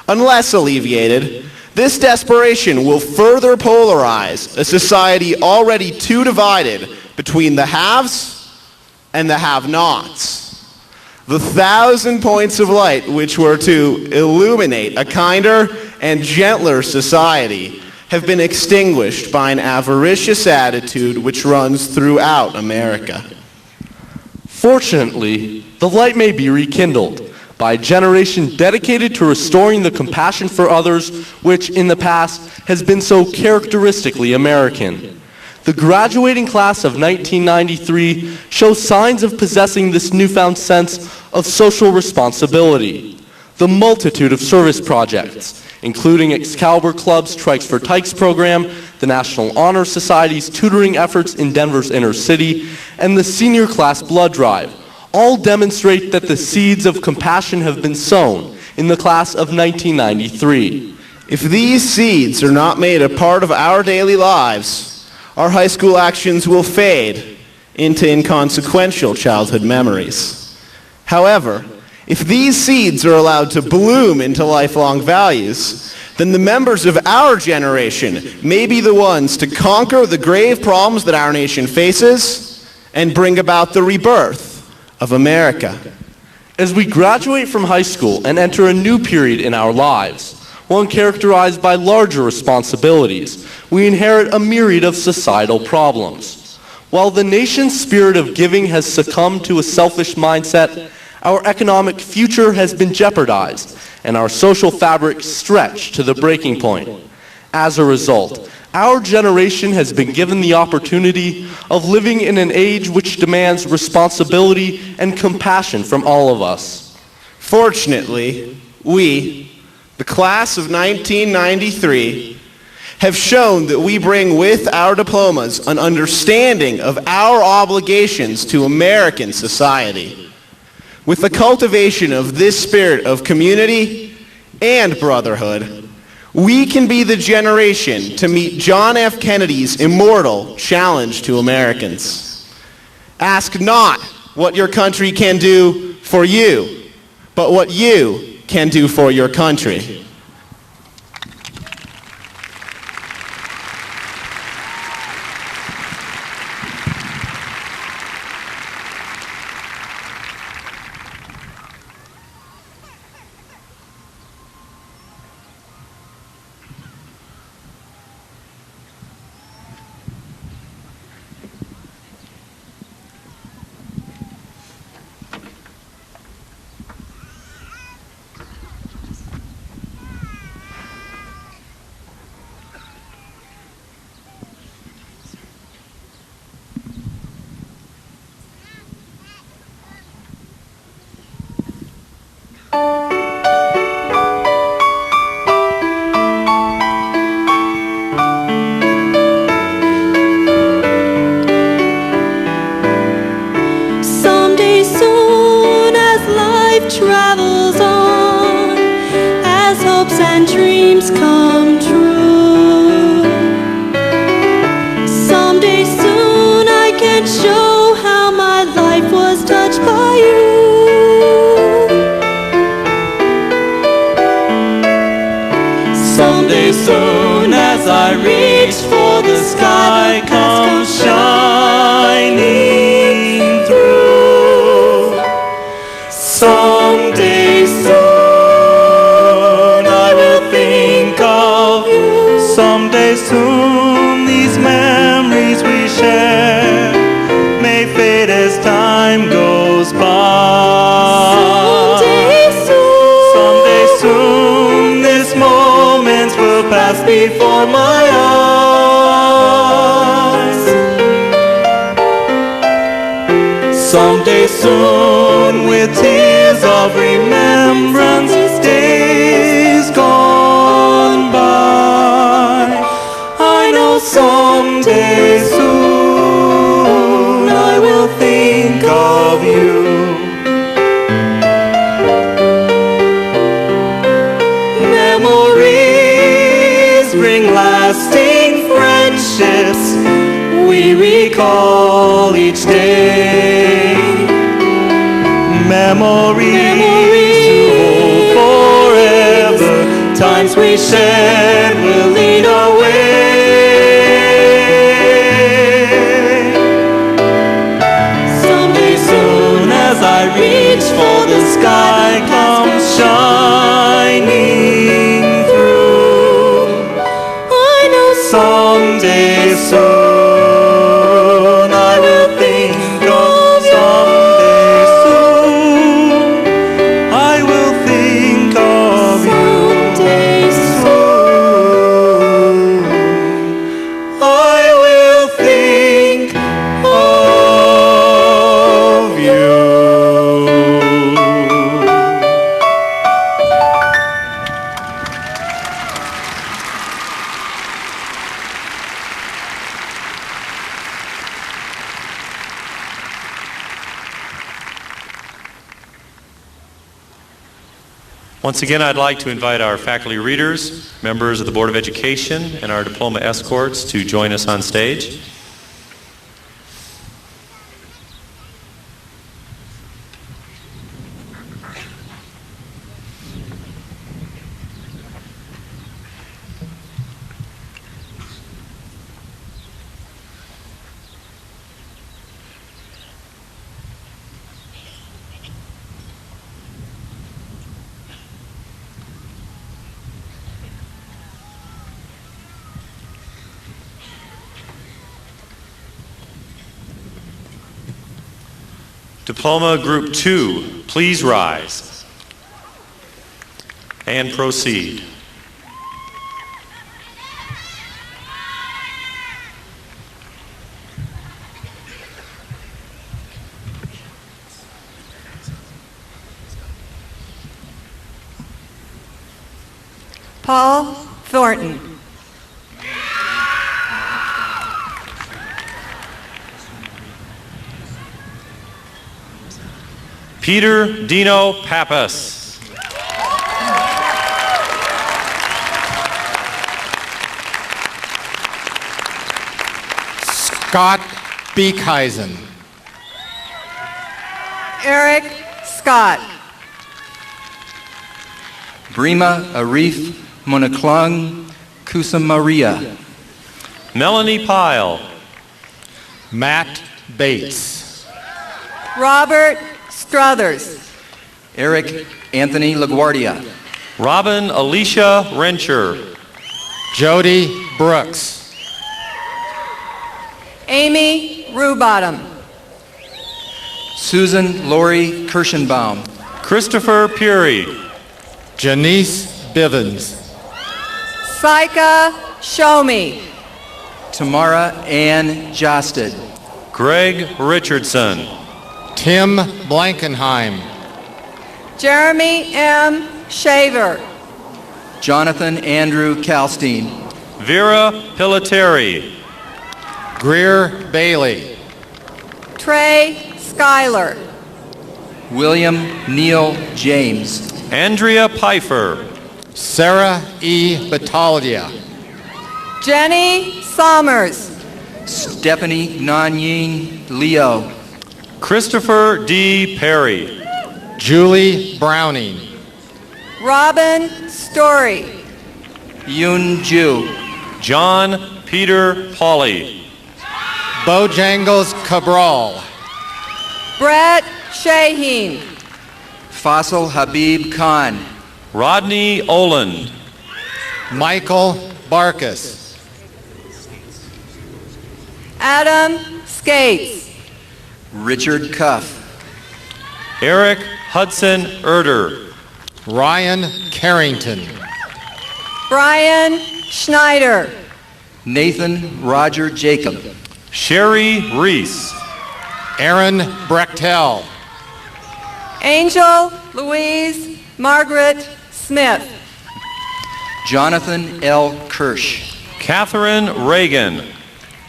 Speaker 14: Unless alleviated, this desperation will further polarize a society already too divided between the haves and the have-nots. The 1,000 points of light which were to illuminate a kinder and gentler society have been extinguished by an avaricious attitude which runs throughout America.
Speaker 13: Fortunately, the light may be rekindled by a generation dedicated to restoring the compassion for others which in the past has been so characteristically American. The graduating class of 1993 shows signs of possessing this newfound sense of social responsibility. The multitude of service projects, including Excalibur Club's Trikes for Tykes program, the National Honor Society's tutoring efforts in Denver's inner city, and the senior class blood drive, all demonstrate that the seeds of compassion have been sown in the class of 1993.
Speaker 14: If these seeds are not made a part of our daily lives, our high school actions will fade into inconsequential childhood memories. However, if these seeds are allowed to bloom into lifelong values, then the members of our generation may be the ones to conquer the grave problems that our nation faces and bring about the rebirth of America.
Speaker 13: As we graduate from high school and enter a new period in our lives, one characterized by larger responsibilities, we inherit a myriad of societal problems. While the nation's spirit of giving has succumbed to a selfish mindset, our economic future has been jeopardized and our social fabric stretched to the breaking point. As a result, our generation has been given the opportunity of living in an age which demands responsibility and compassion from all of us.
Speaker 14: Fortunately, we, the class of 1993, have shown that we bring with our diplomas an understanding of our obligations to American society. With the cultivation of this spirit of community and brotherhood, we can be the generation to meet John F. Kennedy's immortal challenge to Americans. Ask not what your country can do for you, but what you can do for your country.
Speaker 4: Travels on as hopes and dreams come true. Someday soon I can show how my life was touched by you.
Speaker 5: Someday soon as I reach for the sky comes shining through.
Speaker 3: Someday soon these memories we share may fade as time goes by. Someday soon this moments will pass before my eyes. Someday soon with tears of remembrance, days gone by, I know someday soon I will think of you. Memories bring lasting friendships we recall each day. Memories to hold forever. Times we shared will lead our way. Someday soon as I reach for the sky comes shining through, I know someday soon I will think of someday soon I will think of you. Someday soon I will think of you.
Speaker 9: Once again, I'd like to invite our faculty readers, members of the Board of Education, and our diploma escorts to join us on stage. Diploma Group Two, please rise and proceed.
Speaker 12: Paul Thornton.
Speaker 9: Peter Dino Pappas.
Speaker 10: Scott Beekhuizen.
Speaker 12: Eric Scott.
Speaker 11: Brima Arif Monaklung Kusamaria.
Speaker 9: Melanie Pyle.
Speaker 10: Matt Bates.
Speaker 12: Robert Struthers.
Speaker 11: Eric Anthony LaGuardia.
Speaker 9: Robin Alicia Rencher.
Speaker 10: Jody Brooks.
Speaker 12: Amy Rubottom.
Speaker 11: Susan Lori Kirschenbaum.
Speaker 9: Christopher Puri.
Speaker 10: Janice Bivens.
Speaker 12: Saika Shomi.
Speaker 11: Tamara Ann Josted.
Speaker 9: Greg Richardson.
Speaker 10: Tim Blankenheim.
Speaker 12: Jeremy M. Shaver.
Speaker 11: Jonathan Andrew Kalstein.
Speaker 9: Vera Pilateri.
Speaker 10: Greer Bailey.
Speaker 12: Trey Schuyler.
Speaker 11: William Neal James.
Speaker 9: Andrea Pfeiffer.
Speaker 10: Sarah E. Bataldia.
Speaker 12: Jenny Sommers.
Speaker 11: Stephanie Nanyin Leo.
Speaker 9: Christopher D. Perry.
Speaker 10: Julie Browning.
Speaker 12: Robin Story.
Speaker 11: Yoon Ju.
Speaker 9: John Peter Pauley.
Speaker 10: Bojangles Cabral.
Speaker 12: Brett Shaheen.
Speaker 11: Faisal Habib Khan.
Speaker 9: Rodney Oland.
Speaker 10: Michael Barkus.
Speaker 12: Adam Skates.
Speaker 11: Richard Cuff.
Speaker 9: Eric Hudson Erder.
Speaker 10: Ryan Carrington.
Speaker 12: Brian Schneider.
Speaker 11: Nathan Roger Jacob.
Speaker 9: Sherry Reese.
Speaker 10: Aaron Brechtel.
Speaker 12: Angel Louise Margaret Smith.
Speaker 11: Jonathan L. Kirsch.
Speaker 9: Catherine Reagan.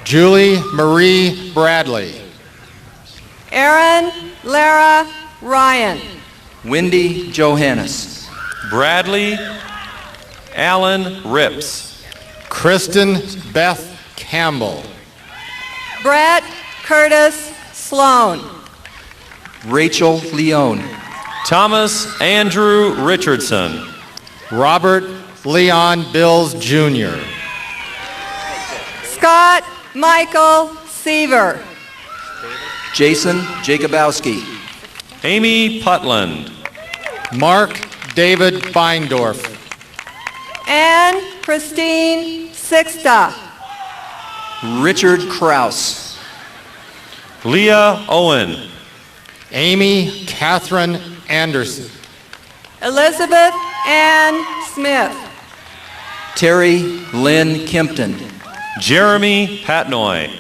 Speaker 10: Julie Marie Bradley.
Speaker 12: Aaron Lara Ryan.
Speaker 11: Wendy Johannes.
Speaker 9: Bradley Allen Rips.
Speaker 10: Kristen Beth Campbell.
Speaker 12: Brett Curtis Sloan.
Speaker 11: Rachel Leone.
Speaker 9: Thomas Andrew Richardson.
Speaker 10: Robert Leon Bills Jr.
Speaker 12: Scott Michael Seaver.
Speaker 11: Jason Jacobowski.
Speaker 9: Amy Putland.
Speaker 10: Mark David Beindorf.
Speaker 12: Anne Christine Sixta.
Speaker 11: Richard Kraus.
Speaker 9: Leah Owen.
Speaker 10: Amy Catherine Anderson.
Speaker 12: Elizabeth Ann Smith.
Speaker 11: Terry Lynn Kempton.
Speaker 9: Jeremy Patnoy.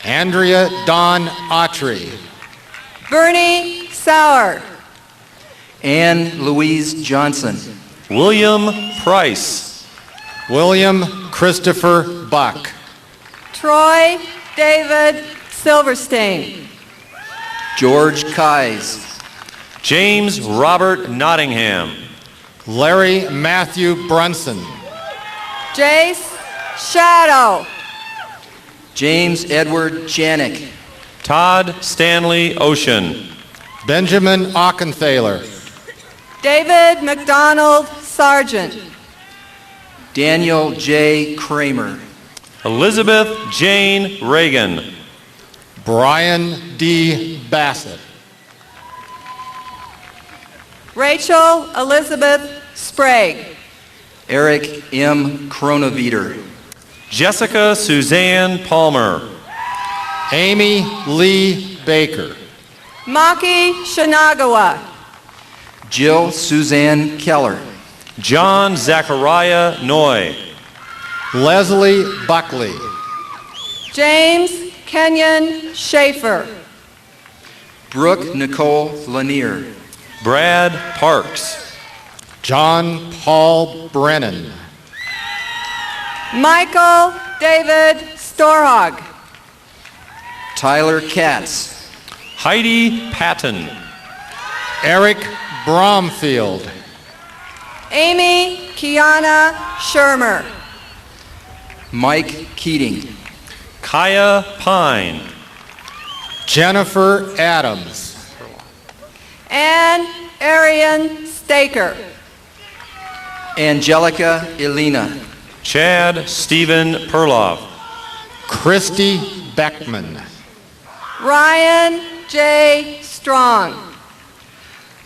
Speaker 10: Andrea Dawn Autry.
Speaker 12: Bernie Sauer.
Speaker 11: Anne Louise Johnson.
Speaker 9: William Price.
Speaker 10: William Christopher Buck.
Speaker 12: Troy David Silverstein.
Speaker 11: George Keyes.
Speaker 9: James Robert Nottingham.
Speaker 10: Larry Matthew Brunson.
Speaker 12: Jace Shadow.
Speaker 11: James Edward Janik.
Speaker 9: Todd Stanley Ocean.
Speaker 10: Benjamin Auchenthaler.
Speaker 12: David McDonald Sargent.
Speaker 11: Daniel J. Kramer.
Speaker 9: Elizabeth Jane Reagan.
Speaker 10: Brian D. Bassett.
Speaker 12: Rachel Elizabeth Sprague.
Speaker 11: Eric M. Kronevieder.
Speaker 9: Jessica Suzanne Palmer.
Speaker 10: Amy Lee Baker.
Speaker 12: Maki Shinagawa.
Speaker 11: Jill Suzanne Keller.
Speaker 9: John Zachariah Noy.
Speaker 10: Leslie Buckley.
Speaker 12: James Kenyon Schaefer.
Speaker 11: Brooke Nicole Lanier.
Speaker 9: Brad Parks.
Speaker 10: John Paul Brennan.
Speaker 12: Michael David Storhog.
Speaker 11: Tyler Katz.
Speaker 9: Heidi Patton.
Speaker 10: Eric Bromfield.
Speaker 12: Amy Kiana Shermer.
Speaker 11: Mike Keating.
Speaker 9: Kaya Pine.
Speaker 10: Jennifer Adams.
Speaker 12: Anne Arian Staker.
Speaker 11: Angelica Elena.
Speaker 9: Chad Stephen Perloff.
Speaker 10: Christy Beckman.
Speaker 12: Ryan J. Strong.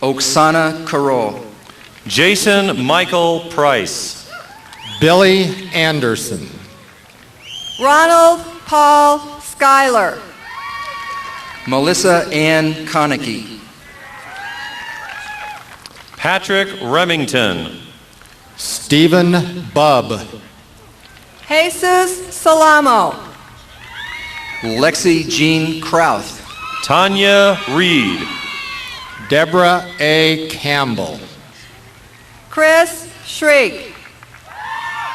Speaker 11: Oksana Carroll.
Speaker 9: Jason Michael Price.
Speaker 10: Billy Anderson.
Speaker 12: Ronald Paul Schuyler.
Speaker 11: Melissa Ann Konecki.
Speaker 9: Patrick Remington.
Speaker 10: Stephen Bubb.
Speaker 12: Jesus Salamo.
Speaker 11: Lexi Jean Krauth.
Speaker 9: Tanya Reed.
Speaker 10: Deborah A. Campbell.
Speaker 12: Chris Shriek.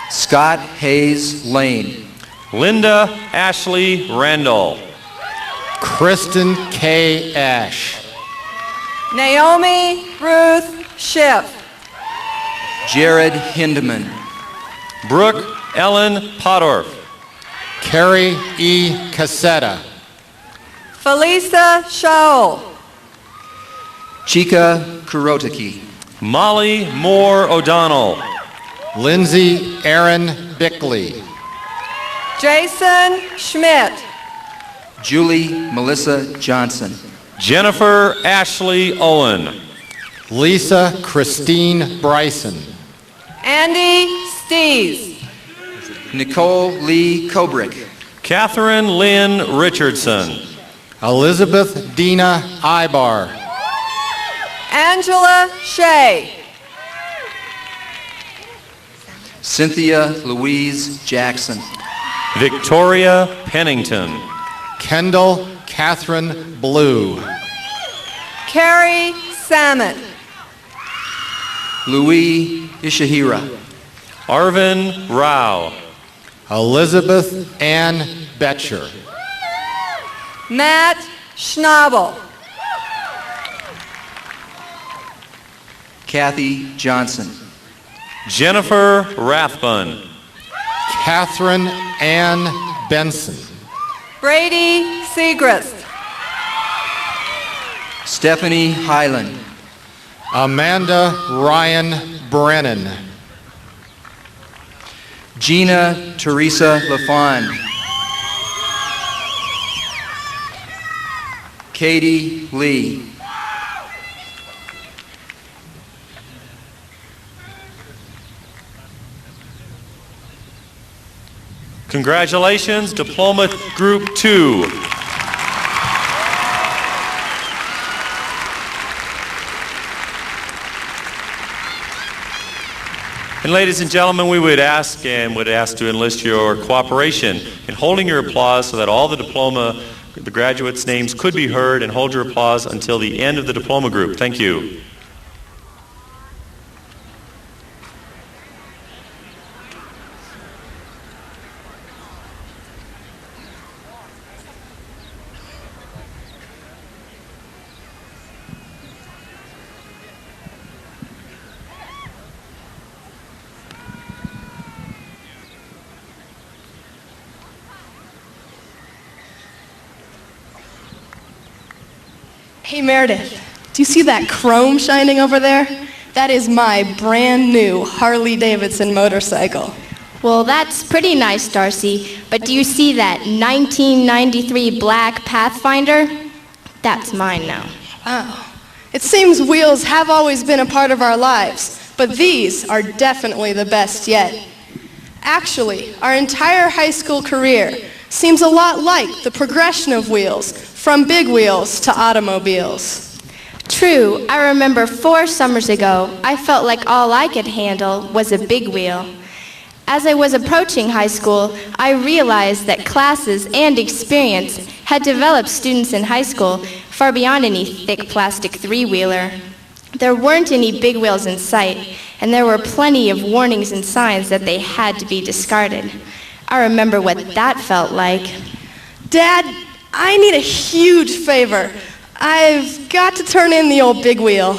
Speaker 11: Scott Hayes Lane.
Speaker 9: Linda Ashley Randall.
Speaker 10: Kristen K. Ash.
Speaker 12: Naomi Ruth Schiff.
Speaker 11: Jared Hindeman.
Speaker 9: Brooke Ellen Podorf.
Speaker 10: Carrie E. Cassetta.
Speaker 12: Felisa Shaul.
Speaker 11: Chika Kurotaki.
Speaker 9: Molly Moore O'Donnell.
Speaker 10: Lindsay Aaron Bickley.
Speaker 12: Jason Schmidt.
Speaker 11: Julie Melissa Johnson.
Speaker 9: Jennifer Ashley Owen.
Speaker 10: Lisa Christine Bryson.
Speaker 12: Andy Stees.
Speaker 11: Nicole Lee Kobrick.
Speaker 9: Catherine Lynn Richardson.
Speaker 10: Elizabeth Dina Ibar.
Speaker 12: Angela Shea.
Speaker 11: Cynthia Louise Jackson.
Speaker 9: Victoria Pennington.
Speaker 10: Kendall Catherine Blue.
Speaker 12: Carrie Salmon.
Speaker 11: Louis Ishihira.
Speaker 9: Arvin Rao.
Speaker 10: Elizabeth Ann Betcher.
Speaker 12: Matt Schnabel.
Speaker 11: Kathy Johnson.
Speaker 9: Jennifer Rathbun.
Speaker 10: Catherine Ann Benson.
Speaker 12: Brady Segrist.
Speaker 11: Stephanie Hyland.
Speaker 10: Amanda Ryan Brennan.
Speaker 11: Gina Teresa LaFond. Katie Lee.
Speaker 9: Congratulations, Diploma Group 2. And ladies and gentlemen, we would ask to enlist your cooperation in holding your applause so that all the graduates' names could be heard, and hold your applause until the end of the diploma group. Thank you.
Speaker 1: Hey Meredith, do you see that chrome shining over there? That is my brand new Harley Davidson motorcycle.
Speaker 15: Well, that's pretty nice, Darcy, but do you see that 1993 black Pathfinder? That's mine now.
Speaker 1: Oh, it seems wheels have always been a part of our lives, but these are definitely the best yet. Actually, our entire high school career seems a lot like the progression of wheels, from big wheels to automobiles.
Speaker 15: True. I remember 4 summers ago, I felt like all I could handle was a big wheel. As I was approaching high school, I realized that classes and experience had developed students in high school far beyond any thick plastic 3-wheeler. There weren't any big wheels in sight, and there were plenty of warnings and signs that they had to be discarded. I remember what that felt like.
Speaker 1: Dad, I need a huge favor. I've got to turn in the old big wheel.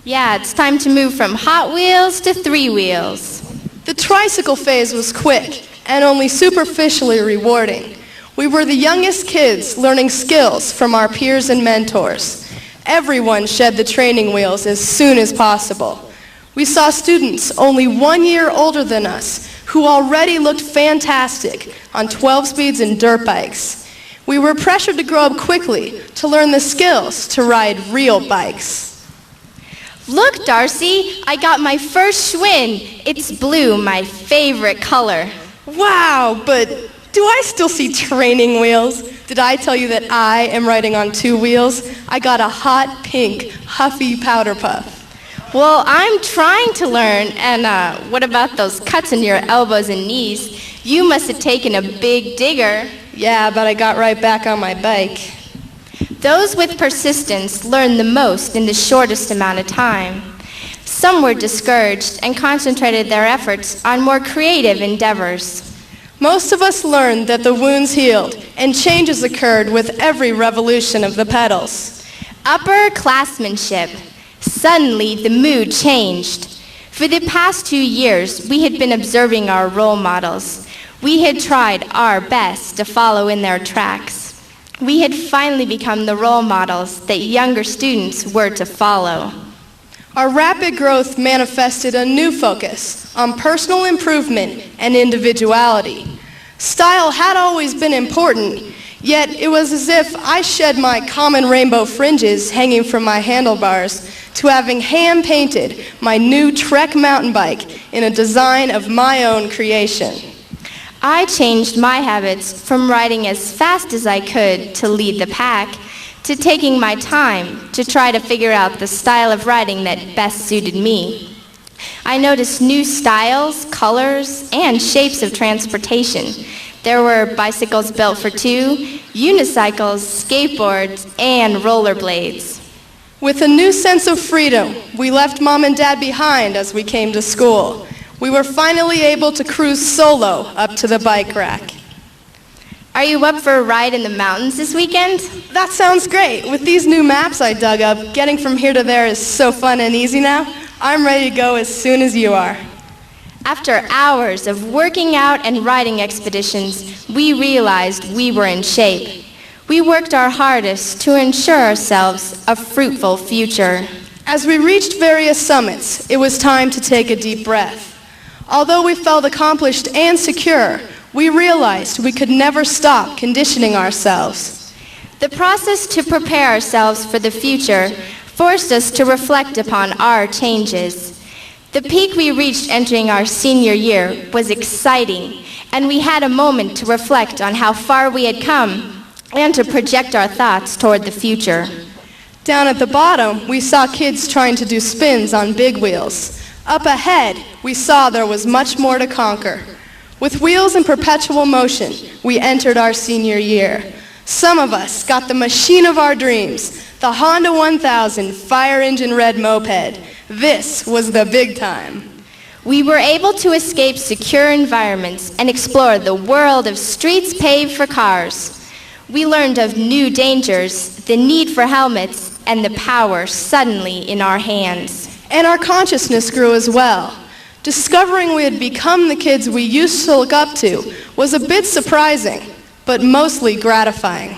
Speaker 15: Yeah, it's time to move from Hot Wheels to 3 wheels.
Speaker 1: The Tricycle Phase was quick and only superficially rewarding. We were the youngest kids learning skills from our peers and mentors. Everyone shed the training wheels as soon as possible. We saw students only 1 year older than us who already looked fantastic on 12 speeds and dirt bikes. We were pressured to grow up quickly to learn the skills to ride real bikes.
Speaker 15: Look, Darcy, I got my first Schwinn. It's blue, my favorite color.
Speaker 1: Wow, but do I still see training wheels? Did I tell you that I am riding on 2 wheels? I got a hot pink, huffy powder puff.
Speaker 15: Well, I'm trying to learn, and what about those cuts in your elbows and knees? You must have taken a big digger.
Speaker 1: Yeah, but I got right back on my bike.
Speaker 15: Those with persistence learn the most in the shortest amount of time. Some were discouraged and concentrated their efforts on more creative endeavors.
Speaker 1: Most of us learned that the wounds healed and changes occurred with every revolution of the pedals.
Speaker 15: Upperclassmanship. Suddenly, the mood changed. For the past 2 years, we had been observing our role models. We had tried our best to follow in their tracks. We had finally become the role models that younger students were to follow.
Speaker 1: Our rapid growth manifested a new focus on personal improvement and individuality. Style had always been important, yet it was as if I shed my common rainbow fringes hanging from my handlebars to having hand-painted my new Trek mountain bike in a design of my own creation.
Speaker 15: I changed my habits from riding as fast as I could to lead the pack to taking my time to try to figure out the style of riding that best suited me. I noticed new styles, colors, and shapes of transportation. There were bicycles built for two, unicycles, skateboards, and rollerblades.
Speaker 16: With a new sense of freedom, we left Mom and Dad behind as we came to school. We were finally able to cruise solo up to the bike rack.
Speaker 15: Are you up for a ride in the mountains this weekend?
Speaker 16: That sounds great. With these new maps I dug up, getting from here to there is so fun and easy now. I'm ready to go as soon as you are.
Speaker 15: After hours of working out and riding expeditions, we realized we were in shape. We worked our hardest to ensure ourselves a fruitful future.
Speaker 16: As we reached various summits, it was time to take a deep breath. Although we felt accomplished and secure, we realized we could never stop conditioning ourselves.
Speaker 15: The process to prepare ourselves for the future forced us to reflect upon our changes. The peak we reached entering our senior year was exciting, and we had a moment to reflect on how far we had come and to project our thoughts toward the future.
Speaker 16: Down at the bottom, we saw kids trying to do spins on big wheels. Up ahead, we saw there was much more to conquer. With wheels in perpetual motion, we entered our senior year. Some of us got the machine of our dreams, the Honda 1000 fire engine red moped. This was the big time.
Speaker 15: We were able to escape secure environments and explore the world of streets paved for cars. We learned of new dangers, the need for helmets, and the power suddenly in our hands.
Speaker 16: And our consciousness grew as well. Discovering we had become the kids we used to look up to was a bit surprising, but mostly gratifying.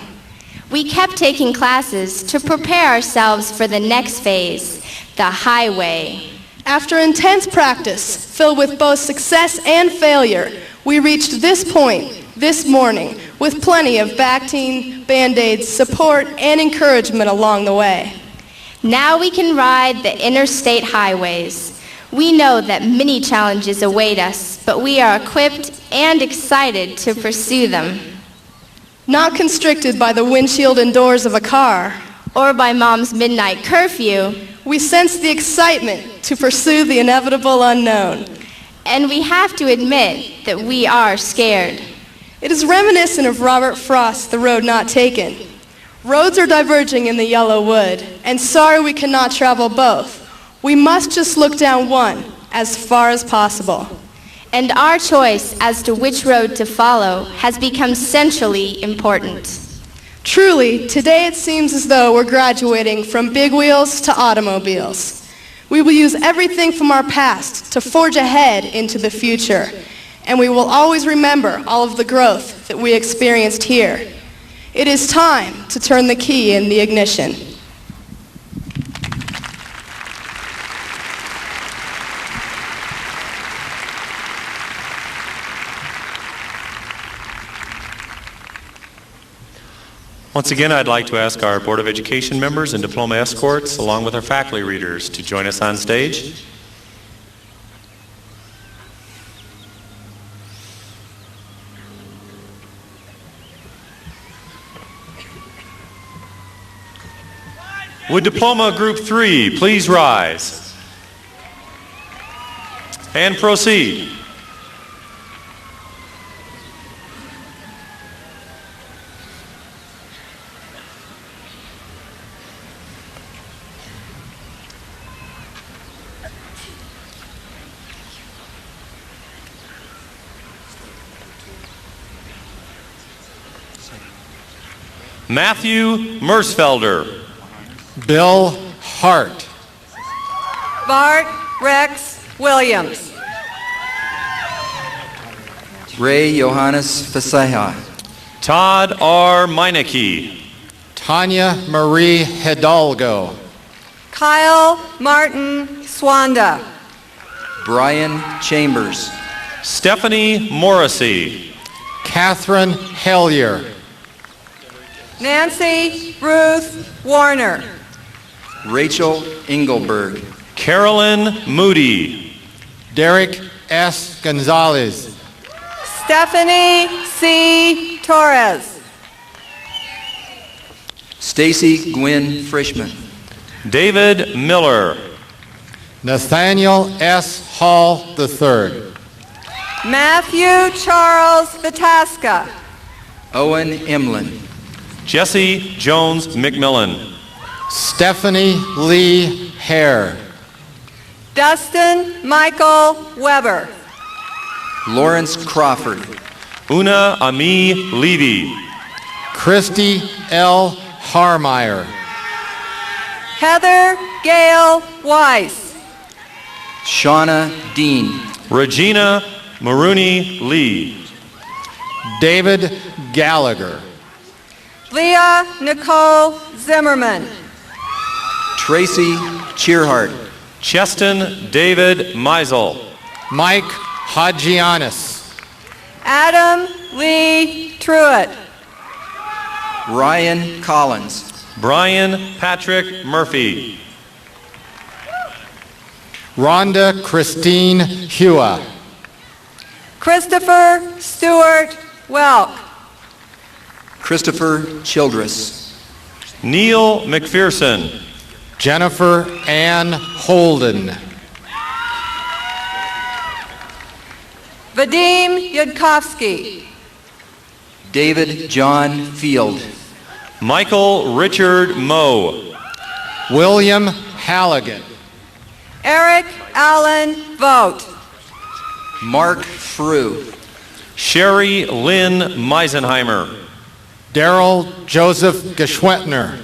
Speaker 15: We kept taking classes to prepare ourselves for the next phase, the highway.
Speaker 16: After intense practice, filled with both success and failure, we reached this point this morning with plenty of Bactine, Band-Aids, support, and encouragement along the way.
Speaker 15: Now we can ride the interstate highways. We know that many challenges await us, but we are equipped and excited to pursue them.
Speaker 16: Not constricted by the windshield and doors of a car,
Speaker 15: or by Mom's midnight curfew,
Speaker 16: we sense the excitement to pursue the inevitable unknown.
Speaker 15: And we have to admit that we are scared.
Speaker 16: It is reminiscent of Robert Frost's The Road Not Taken. Roads are diverging in the yellow wood, and sorry we cannot travel both. We must just look down one as far as possible.
Speaker 15: And our choice as to which road to follow has become centrally important.
Speaker 16: Truly, today it seems as though we're graduating from big wheels to automobiles. We will use everything from our past to forge ahead into the future, and we will always remember all of the growth that we experienced here. It is time to turn the key in the ignition.
Speaker 9: Once again, I'd like to ask our Board of Education members and diploma escorts, along with our faculty readers, to join us on stage. Would Diploma Group 3 please rise and proceed? Matthew Mersfelder.
Speaker 10: Bill Hart.
Speaker 12: Bart Rex Williams.
Speaker 11: Ray Johannes Faseha.
Speaker 9: Todd R. Meineke.
Speaker 10: Tanya Marie Hidalgo.
Speaker 12: Kyle Martin Swanda.
Speaker 11: Brian Chambers.
Speaker 9: Stephanie Morrissey.
Speaker 10: Catherine Hellier.
Speaker 12: Nancy Ruth Warner.
Speaker 11: Rachel Engelberg.
Speaker 9: Carolyn Moody.
Speaker 10: Derek S. Gonzalez.
Speaker 12: Stephanie C. Torres.
Speaker 11: Stacy Gwynn Frischman.
Speaker 9: David Miller.
Speaker 10: Nathaniel S. Hall III.
Speaker 12: Matthew Charles Vitaska.
Speaker 11: Owen Emlin.
Speaker 9: Jesse Jones McMillan.
Speaker 10: Stephanie Lee Hare.
Speaker 12: Dustin Michael Weber.
Speaker 11: Lawrence Crawford.
Speaker 9: Una Ami Levy.
Speaker 10: Christy L. Harmeyer.
Speaker 12: Heather Gail Weiss.
Speaker 11: Shauna Dean.
Speaker 9: Regina Maroney Lee.
Speaker 10: David Gallagher.
Speaker 12: Leah Nicole Zimmerman.
Speaker 11: Tracy Cheerhart.
Speaker 9: Cheston David Meisel.
Speaker 10: Mike Hagianis.
Speaker 12: Adam Lee Truitt.
Speaker 11: Ryan Collins.
Speaker 9: Brian Patrick Murphy.
Speaker 10: Rhonda Christine Hua.
Speaker 12: Christopher Stewart Welk.
Speaker 11: Christopher Childress.
Speaker 9: Neil McPherson.
Speaker 10: Jennifer Ann Holden.
Speaker 12: Vadim Yudkovsky.
Speaker 11: David John Field.
Speaker 9: Michael Richard Moe.
Speaker 10: William Halligan.
Speaker 12: Eric Allen Vogt.
Speaker 11: Mark Frew.
Speaker 9: Sherry Lynn Meisenheimer.
Speaker 10: Daryl Joseph Geschwentner.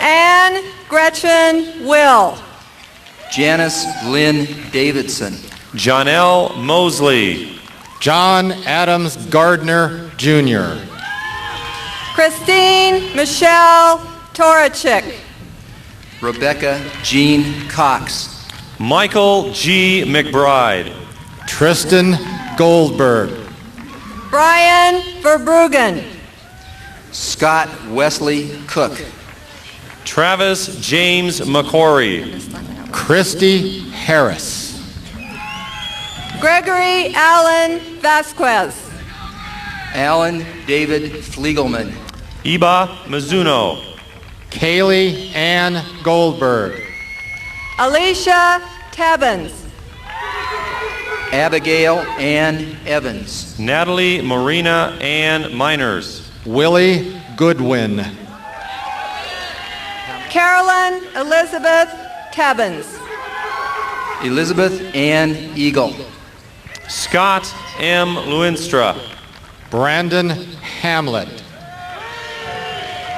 Speaker 12: Anne Gretchen Will.
Speaker 11: Janice Lynn Davidson.
Speaker 9: Jonelle Mosley.
Speaker 10: John Adams Gardner Jr.
Speaker 12: Christine Michelle Torachik.
Speaker 11: Rebecca Jean Cox.
Speaker 9: Michael G. McBride.
Speaker 10: Tristan Goldberg.
Speaker 12: Brian Verbruggen.
Speaker 11: Scott Wesley Cook.
Speaker 9: Travis James McCory.
Speaker 10: Christy Harris.
Speaker 12: Gregory Allen Vasquez.
Speaker 11: Alan David Fliegelman.
Speaker 9: Iba Mizuno.
Speaker 10: Kaylee Ann Goldberg.
Speaker 12: Alicia Tebbins.
Speaker 11: Abigail Ann Evans.
Speaker 9: Natalie Marina Ann Miners.
Speaker 10: Willie Goodwin.
Speaker 12: Carolyn Elizabeth Tebbins.
Speaker 11: Elizabeth Ann Eagle.
Speaker 9: Scott M. Luinstra.
Speaker 10: Brandon Hamlet.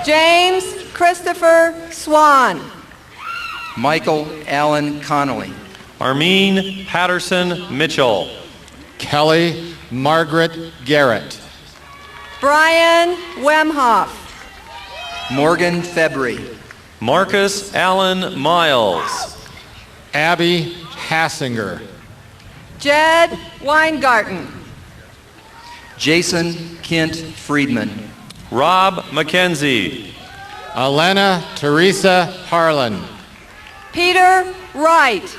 Speaker 12: James Christopher Swan.
Speaker 11: Michael Allen Connolly.
Speaker 9: Armeen Patterson Mitchell.
Speaker 10: Kelly Margaret Garrett.
Speaker 12: Brian Wemhoff.
Speaker 11: Morgan February.
Speaker 9: Marcus Allen Miles.
Speaker 10: Abby Hassinger.
Speaker 12: Jed Weingarten.
Speaker 11: Jason Kent Friedman.
Speaker 9: Rob McKenzie.
Speaker 10: Elena Teresa Harlan.
Speaker 12: Peter Wright.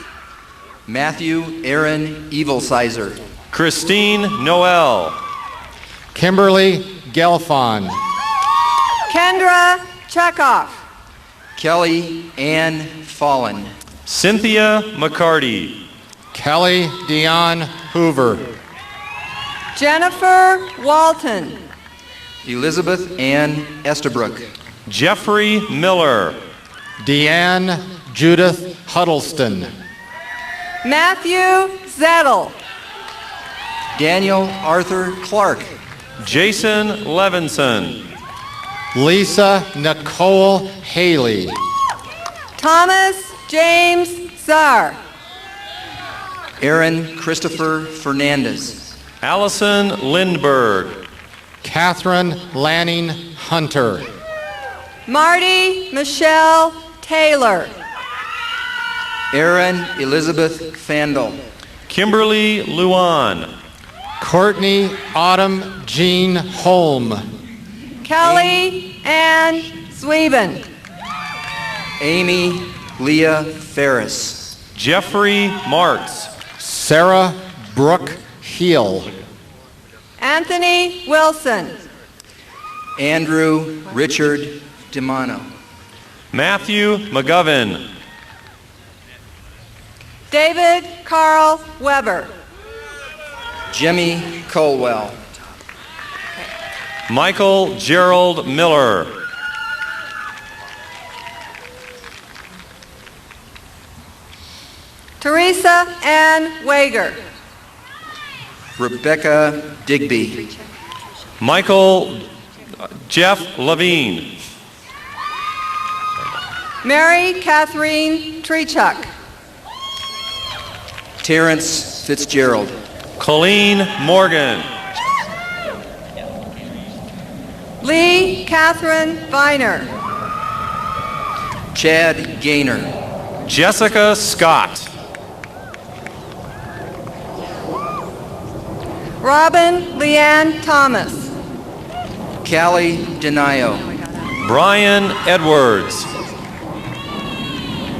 Speaker 11: Matthew Aaron Evilsizer.
Speaker 9: Christine Noel.
Speaker 10: Kimberly Gelfon.
Speaker 12: Kendra Chekhov.
Speaker 11: Kelly Ann Fallen.
Speaker 9: Cynthia McCarty.
Speaker 10: Kelly Dion Hoover.
Speaker 12: Jennifer Walton.
Speaker 11: Elizabeth Ann Estabrook.
Speaker 9: Jeffrey Miller.
Speaker 10: Deanne Judith Huddleston.
Speaker 12: Matthew Zettel.
Speaker 11: Daniel Arthur Clark.
Speaker 9: Jason Levinson.
Speaker 10: Lisa Nicole Haley.
Speaker 12: Thomas James Czar.
Speaker 11: Aaron Christopher Fernandez.
Speaker 9: Allison Lindberg.
Speaker 10: Catherine Lanning Hunter.
Speaker 12: Marty Michelle Taylor.
Speaker 11: Aaron Elizabeth Fandel.
Speaker 9: Kimberly Luan.
Speaker 10: Courtney Autumn Jean Holm.
Speaker 12: Kelly Ann Zwieben.
Speaker 11: Amy Leah Ferris.
Speaker 9: Jeffrey Martz.
Speaker 10: Sarah Brooke Peel.
Speaker 12: Anthony Wilson.
Speaker 11: Andrew Richard DiMano.
Speaker 9: Matthew McGovern.
Speaker 12: David Carl Weber.
Speaker 11: Jimmy Colwell.
Speaker 9: Michael Gerald Miller.
Speaker 12: Teresa Ann Wager.
Speaker 11: Rebecca Digby.
Speaker 9: Michael Jeff Levine.
Speaker 12: Mary Catherine Treechuk.
Speaker 11: Terrence Fitzgerald.
Speaker 9: Colleen Morgan.
Speaker 12: Lee Catherine Viner.
Speaker 11: Chad Gaynor.
Speaker 9: Jessica Scott.
Speaker 12: Robin Leanne Thomas.
Speaker 11: Callie Denio.
Speaker 9: Brian Edwards.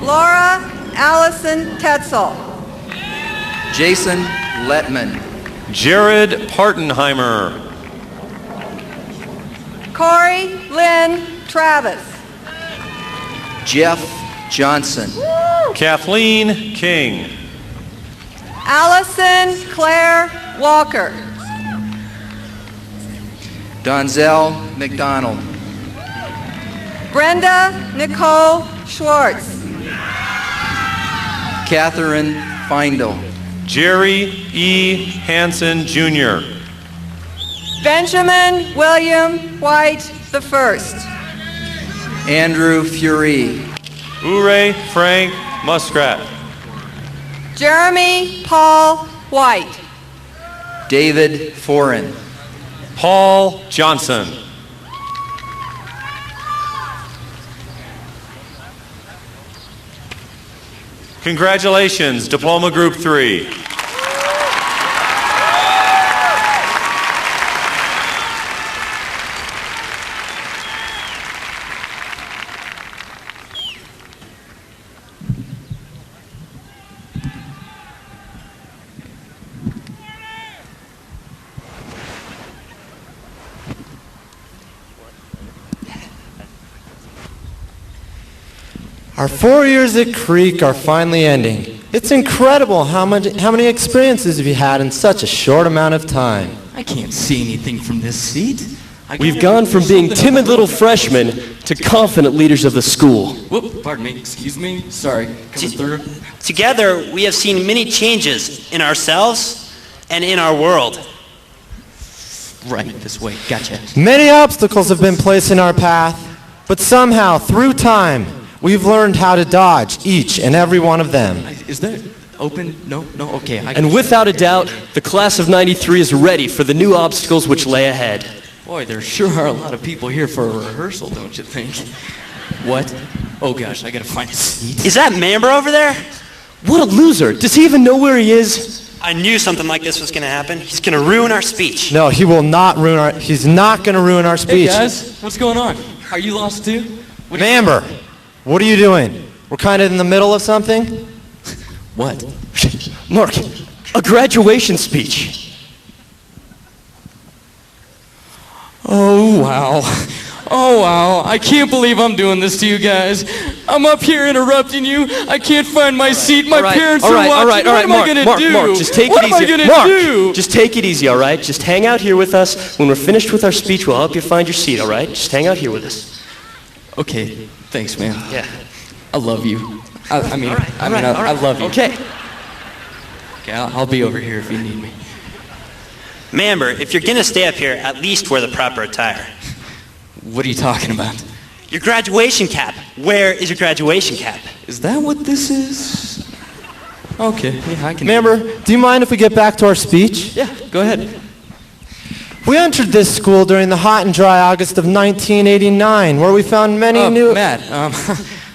Speaker 12: Laura Allison Tetzel.
Speaker 11: Jason Letman.
Speaker 9: Jared Partenheimer.
Speaker 12: Corey Lynn Travis.
Speaker 11: Jeff Johnson.
Speaker 9: Kathleen King.
Speaker 12: Allison Claire Walker.
Speaker 11: Donzel McDonald.
Speaker 12: Brenda Nicole Schwartz.
Speaker 11: Catherine Feindel.
Speaker 9: Jerry E. Hansen Jr.
Speaker 12: Benjamin William White I.
Speaker 11: Andrew Fury.
Speaker 9: Ure Frank Muskrat.
Speaker 12: Jeremy Paul White.
Speaker 11: David Foran.
Speaker 9: Paul Johnson. Congratulations, Diploma Group 3.
Speaker 17: Our 4 years at Creek are finally ending. It's incredible how many experiences have you had in such a short amount of time.
Speaker 18: I can't see anything from this seat.
Speaker 19: We've gone from being timid little freshmen to confident leaders of the school.
Speaker 18: Whoop, pardon me, excuse me, sorry, coming through.
Speaker 20: Together, we have seen many changes in ourselves and in our world.
Speaker 18: Right, this way, gotcha.
Speaker 17: Many obstacles have been placed in our path, but somehow, through time, we've learned how to dodge each and every one of them.
Speaker 18: Is that open? No, okay.
Speaker 19: And without a doubt, the class of '93 is ready for the new obstacles which lay ahead.
Speaker 18: Boy, there sure are a lot of people here for a rehearsal, don't you think? What? Oh gosh, I gotta find a seat.
Speaker 20: Is that Mamber over there?
Speaker 19: What a loser. Does he even know where he is?
Speaker 20: I knew something like this was going to happen. He's going to ruin our speech.
Speaker 17: No, he will not ruin our, he's not going to ruin our speech.
Speaker 18: Hey guys, what's going on? Are you lost too?
Speaker 17: Mamber, what are you doing? We're kind of in the middle of something?
Speaker 18: What?
Speaker 19: Mark, a graduation speech.
Speaker 18: Oh wow. Oh wow, I can't believe I'm doing this to you guys. I'm up here interrupting you. I can't find my seat. My parents are watching. What am I gonna do?
Speaker 19: Mark, just take it easy. Mark, just take it easy, all right? Just hang out here with us. When we're finished with our speech, we'll help you find your seat, all right? Just hang out here with us.
Speaker 18: Okay, thanks, man.
Speaker 19: Yeah.
Speaker 18: I love you. I love you.
Speaker 19: Okay.
Speaker 18: Okay, I'll be over here if you need me.
Speaker 20: Mamber, if you're going to stay up here, at least wear the proper attire.
Speaker 18: What are you talking about?
Speaker 20: Your graduation cap. Where is your graduation cap?
Speaker 18: Is that what this is? Okay, yeah, I can.
Speaker 17: Mamber, do you mind if we get back to our speech?
Speaker 18: Yeah, go ahead.
Speaker 17: We entered this school during the hot and dry August of 1989, where we found many new...
Speaker 18: Matt,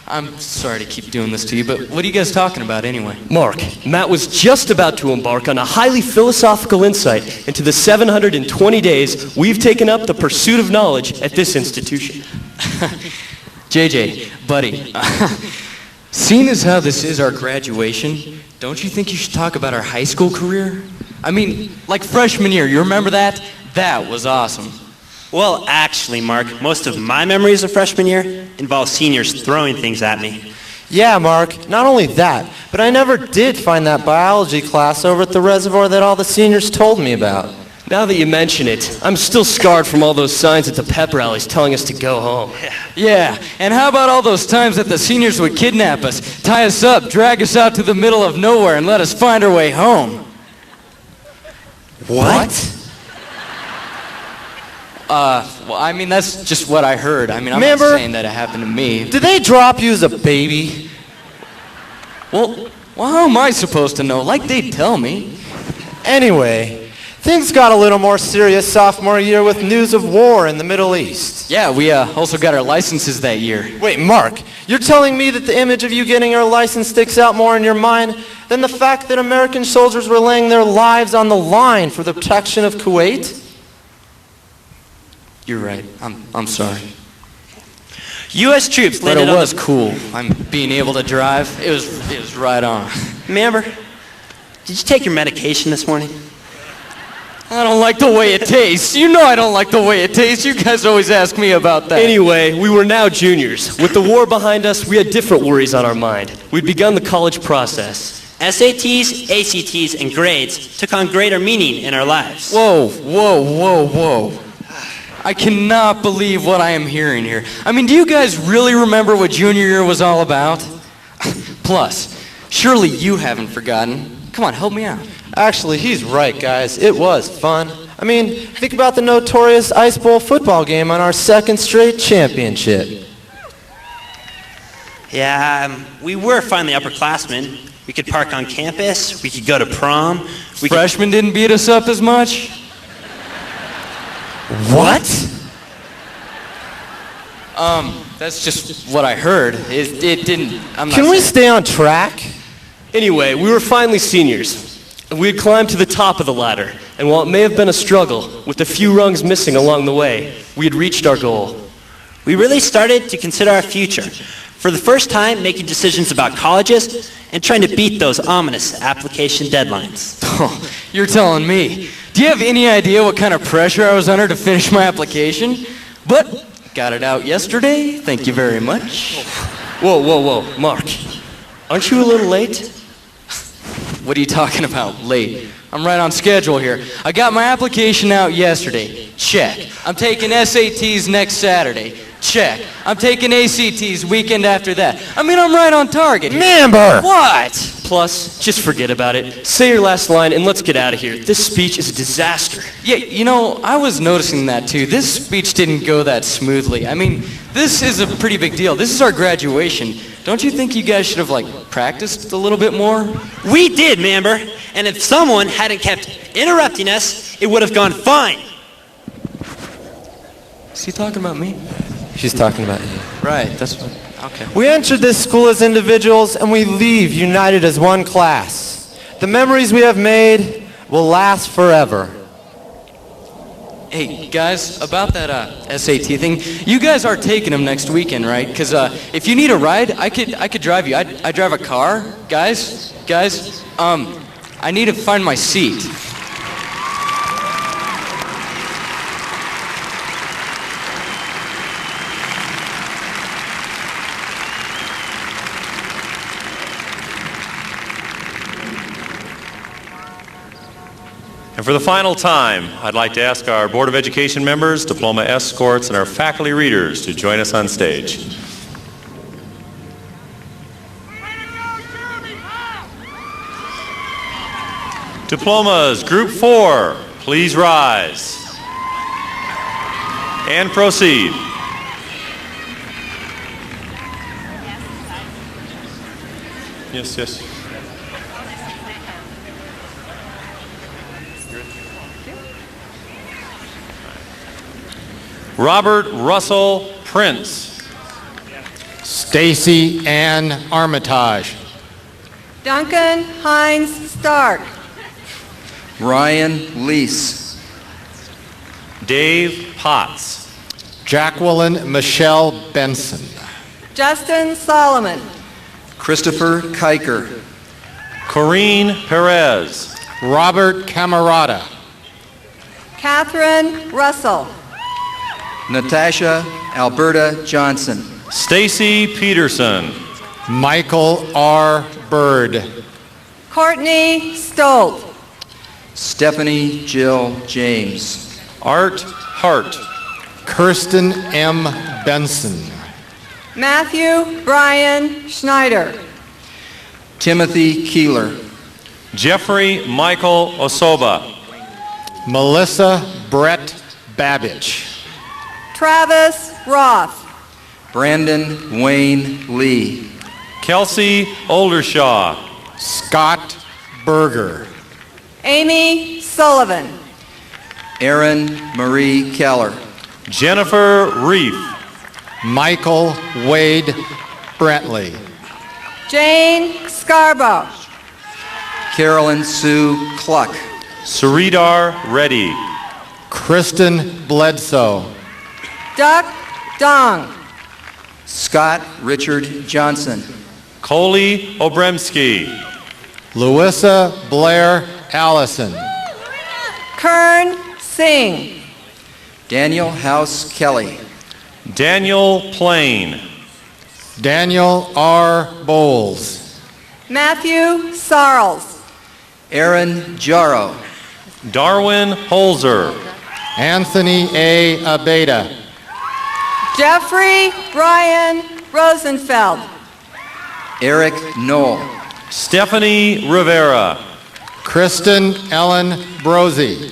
Speaker 18: I'm sorry to keep doing this to you, but what are you guys talking about anyway?
Speaker 19: Mark, Matt was just about to embark on a highly philosophical insight into the 720 days we've taken up the pursuit of knowledge at this institution.
Speaker 18: JJ, buddy, seeing as how this is our graduation, don't you think you should talk about our high school career? I mean, like freshman year, you remember that? That was awesome.
Speaker 20: Well, actually, Mark, most of my memories of freshman year involve seniors throwing things at me.
Speaker 17: Yeah, Mark, not only that, but I never did find that biology class over at the reservoir that all the seniors told me about.
Speaker 19: Now that you mention it, I'm still scarred from all those signs at the pep rallies telling us to go home.
Speaker 18: Yeah, and how about all those times that the seniors would kidnap us, tie us up, drag us out to the middle of nowhere, and let us find our way home?
Speaker 17: What?
Speaker 18: Well, I mean, that's just what I heard. I mean, I'm
Speaker 17: Remember,
Speaker 18: not saying that it happened to me.
Speaker 17: Did they drop you as a baby?
Speaker 18: Well, how am I supposed to know? Like they'd tell me.
Speaker 17: Anyway, things got a little more serious sophomore year with news of war in the Middle East.
Speaker 18: Yeah, we also got our licenses that year.
Speaker 17: Wait, Mark, you're telling me that the image of you getting your license sticks out more in your mind than the fact that American soldiers were laying their lives on the line for the protection of Kuwait?
Speaker 18: You're right. I'm sorry.
Speaker 20: U.S. troops
Speaker 18: But
Speaker 20: landed
Speaker 18: it
Speaker 20: on
Speaker 18: was
Speaker 20: the...
Speaker 18: cool. I'm being able to drive. It was right on.
Speaker 20: Remember, did you take your medication this morning?
Speaker 18: I don't like the way it tastes. You know I don't like the way it tastes. You guys always ask me about that.
Speaker 19: Anyway, we were now juniors. With the war behind us, we had different worries on our mind. We'd begun the college process.
Speaker 20: SATs, ACTs, and grades took on greater meaning in our lives.
Speaker 18: Whoa. I cannot believe what I am hearing here. I mean, do you guys really remember what junior year was all about? Plus, surely you haven't forgotten. Come on, help me out.
Speaker 17: Actually, he's right, guys. It was fun. I mean, think about the notorious Ice Bowl football game on our second straight championship.
Speaker 20: Yeah, we were finally upperclassmen. We could park on campus. We could go to prom.
Speaker 18: Freshmen didn't beat us up as much?
Speaker 17: What?
Speaker 18: That's just what I heard. It didn't...
Speaker 17: Can we stay on track?
Speaker 19: Anyway, we were finally seniors. We had climbed to the top of the ladder, and while it may have been a struggle, with a few rungs missing along the way, we had reached our goal.
Speaker 20: We really started to consider our future. For the first time, making decisions about colleges and trying to beat those ominous application deadlines.
Speaker 18: Oh, you're telling me. Do you have any idea what kind of pressure I was under to finish my application? But got it out yesterday. Thank you very much.
Speaker 19: Whoa, Mark. Aren't you a little late?
Speaker 18: What are you talking about, late? I'm right on schedule here. I got my application out yesterday. Check. I'm taking SATs next Saturday. Check. I'm taking ACTs weekend after that. I mean, I'm right on target here.
Speaker 17: Member!
Speaker 18: What?
Speaker 19: Plus, just forget about it. Say your last line and let's get out of here. This speech is a disaster.
Speaker 18: Yeah, you know, I was noticing that too. This speech didn't go that smoothly. I mean, this is a pretty big deal. This is our graduation. Don't you think you guys should have, practiced a little bit more?
Speaker 20: We did, Mamber. And if someone hadn't kept interrupting us, it would have gone fine.
Speaker 18: Is he talking about me?
Speaker 17: She's talking about you.
Speaker 18: Right, that's what... Okay.
Speaker 17: We entered this school as individuals, and we leave united as one class. The memories we have made will last forever.
Speaker 18: Hey, guys, about that SAT thing, you guys are taking them next weekend, right? Because if you need a ride, I could drive you. I drive a car. Guys, I need to find my seat.
Speaker 9: And for the final time, I'd like to ask our Board of Education members, diploma escorts, and our faculty readers to join us on stage. Diplomas Group 4, please rise and proceed. Yes. Robert Russell Prince.
Speaker 10: Stacy Ann Armitage.
Speaker 12: Duncan Hines Stark.
Speaker 11: Ryan Lease.
Speaker 9: Dave Potts.
Speaker 10: Jacqueline Michelle Benson.
Speaker 12: Justin Solomon.
Speaker 11: Christopher Kiker.
Speaker 9: Corrine Perez.
Speaker 10: Robert Camarada.
Speaker 12: Catherine Russell.
Speaker 11: Natasha Alberta Johnson.
Speaker 9: Stacy Peterson.
Speaker 10: Michael R. Bird.
Speaker 12: Courtney Stolt.
Speaker 11: Stephanie Jill James.
Speaker 9: Art Hart.
Speaker 10: Kirsten M. Benson.
Speaker 12: Matthew Brian Schneider.
Speaker 11: Timothy Keeler.
Speaker 9: Jeffrey Michael Osoba.
Speaker 10: Melissa Brett Babbage.
Speaker 12: Travis Roth.
Speaker 11: Brandon Wayne Lee.
Speaker 9: Kelsey Oldershaw.
Speaker 10: Scott Berger.
Speaker 12: Amy Sullivan.
Speaker 11: Erin Marie Keller.
Speaker 9: Jennifer Reef.
Speaker 10: Michael Wade Brentley.
Speaker 12: Jane Scarborough.
Speaker 11: Carolyn Sue Cluck.
Speaker 9: Saridar Reddy.
Speaker 10: Kristen Bledsoe.
Speaker 12: Duck Dong.
Speaker 11: Scott Richard Johnson.
Speaker 9: Coley Obremski.
Speaker 10: Louisa Blair Allison.
Speaker 12: Kern Singh.
Speaker 11: Daniel House Kelly.
Speaker 9: Daniel Plain.
Speaker 10: Daniel R. Bowles.
Speaker 12: Matthew Sarles.
Speaker 11: Aaron Jarrow.
Speaker 9: Darwin Holzer.
Speaker 10: Anthony A. Abeda.
Speaker 12: Jeffrey Brian Rosenfeld.
Speaker 11: Eric Knoll.
Speaker 9: Stephanie Rivera.
Speaker 10: Kristen Ellen Brosey.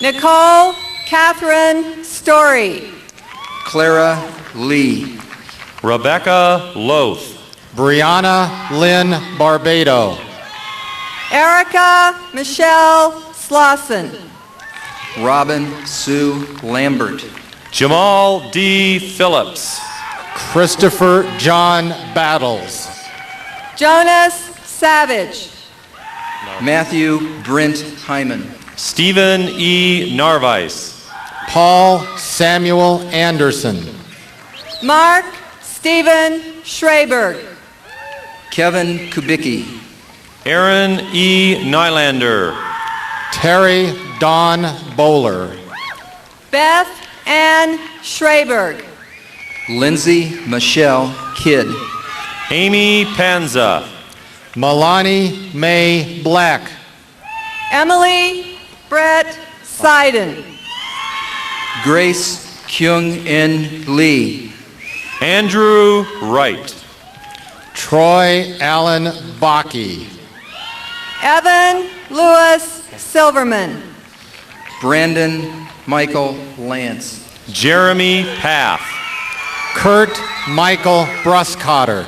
Speaker 12: Nicole Catherine Story.
Speaker 11: Clara Lee.
Speaker 9: Rebecca Loth.
Speaker 10: Brianna Lynn Barbado.
Speaker 12: Erica Michelle Slauson.
Speaker 11: Robin Sue Lambert.
Speaker 9: Jamal D. Phillips.
Speaker 10: Christopher John Battles.
Speaker 12: Jonas Savage.
Speaker 11: Matthew Brent Hyman.
Speaker 9: Stephen E. Narvise.
Speaker 10: Paul Samuel Anderson.
Speaker 12: Mark Stephen Schraberg.
Speaker 11: Kevin Kubicki.
Speaker 9: Aaron E. Nylander.
Speaker 10: Terry Don Bowler.
Speaker 12: Beth Ann Schraberg.
Speaker 11: Lindsay Michelle Kidd.
Speaker 9: Amy Panza.
Speaker 10: Milani May Black.
Speaker 12: Emily Brett Seiden.
Speaker 11: Grace Kyung In Lee.
Speaker 9: Andrew Wright.
Speaker 10: Troy Allen Baki.
Speaker 12: Evan Lewis Silverman.
Speaker 11: Brandon Michael Lance.
Speaker 9: Jeremy Path.
Speaker 10: Kurt Michael Bruscotter.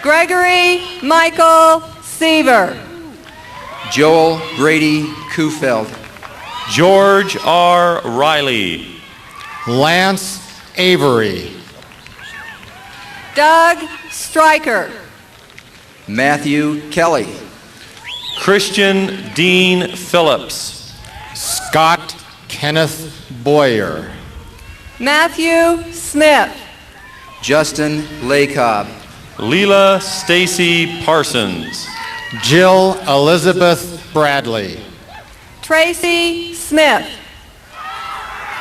Speaker 12: Gregory Michael Seaver.
Speaker 11: Joel Brady Kufeld.
Speaker 9: George R. Riley.
Speaker 10: Lance Avery.
Speaker 12: Doug Stryker.
Speaker 11: Matthew Kelly.
Speaker 9: Christian Dean Phillips.
Speaker 10: Scott Kenneth Boyer.
Speaker 12: Matthew Smith.
Speaker 11: Justin Lacob.
Speaker 9: Leela Stacy Parsons.
Speaker 10: Jill Elizabeth Bradley.
Speaker 12: Tracy Smith.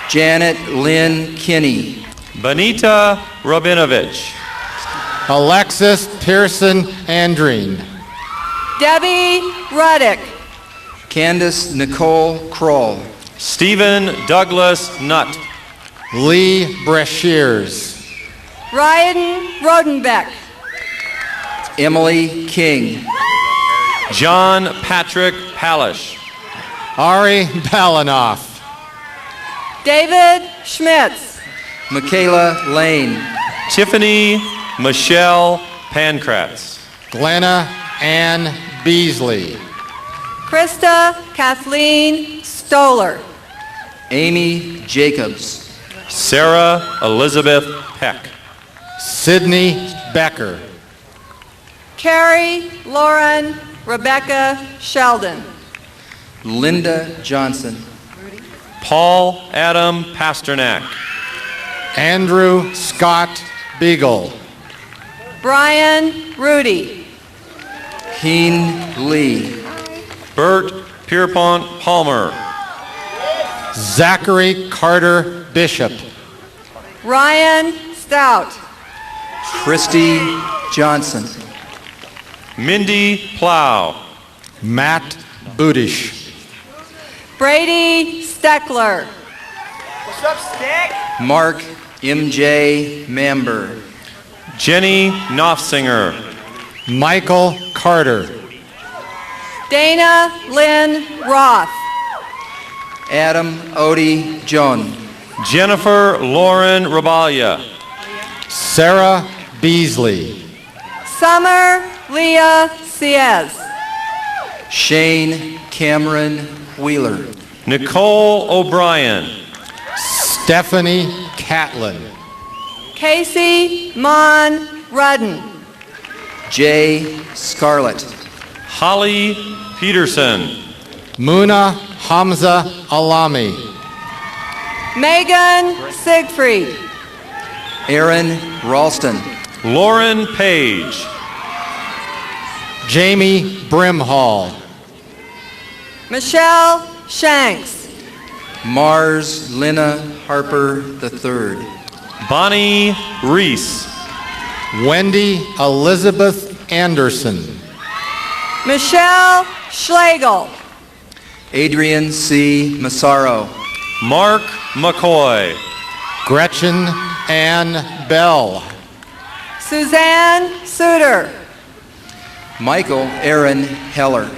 Speaker 11: Janet Lynn Kinney.
Speaker 9: Benita Rabinovich.
Speaker 10: Alexis Pearson Andreen.
Speaker 12: Debbie Ruddick.
Speaker 11: Candace Nicole Kroll.
Speaker 9: Stephen Douglas Nutt.
Speaker 10: Lee Brashears.
Speaker 12: Ryan Rodenbeck.
Speaker 11: Emily King.
Speaker 9: John Patrick Palish.
Speaker 10: Ari Balanoff.
Speaker 12: David Schmitz.
Speaker 11: Michaela Lane.
Speaker 9: Tiffany Michelle Pankratz.
Speaker 10: Glenna Ann Beasley.
Speaker 12: Krista Kathleen Stoller.
Speaker 11: Amy Jacobs.
Speaker 9: Sarah Elizabeth Peck.
Speaker 10: Sydney Becker.
Speaker 12: Carrie Lauren Rebecca Sheldon.
Speaker 11: Linda Johnson.
Speaker 9: Paul Adam Pasternak.
Speaker 10: Andrew Scott Beagle.
Speaker 12: Brian Rudy.
Speaker 11: Heen Lee.
Speaker 9: Bert Pierpont Palmer.
Speaker 10: Zachary Carter Bishop.
Speaker 12: Ryan Stout.
Speaker 11: Christy Johnson.
Speaker 9: Mindy Plow.
Speaker 10: Matt Budish.
Speaker 12: Brady Steckler.
Speaker 3: What's up, Stick?
Speaker 11: Mark M.J. Mamber.
Speaker 9: Jenny Knopfsinger.
Speaker 10: Michael Carter.
Speaker 12: Dana Lynn Roth.
Speaker 11: Adam Odie John.
Speaker 9: Jennifer Lauren Rabalia.
Speaker 10: Sarah Beasley.
Speaker 12: Summer Leah Ciez.
Speaker 11: Shane Cameron Wheeler.
Speaker 9: Nicole O'Brien.
Speaker 10: Stephanie Catlin.
Speaker 12: Casey Mon Rudden.
Speaker 11: Jay Scarlett.
Speaker 9: Holly Peterson.
Speaker 10: Muna Hamza Alami.
Speaker 12: Megan Siegfried.
Speaker 11: Aaron Ralston.
Speaker 9: Lauren Page.
Speaker 10: Jamie Brimhall.
Speaker 12: Michelle Shanks.
Speaker 11: Mars Lynna Harper III.
Speaker 9: Bonnie Reese.
Speaker 10: Wendy Elizabeth Anderson.
Speaker 12: Michelle Schlegel.
Speaker 11: Adrian C. Massaro.
Speaker 9: Mark McCoy.
Speaker 10: Gretchen Ann Bell.
Speaker 12: Suzanne Suter.
Speaker 11: Michael Aaron Heller.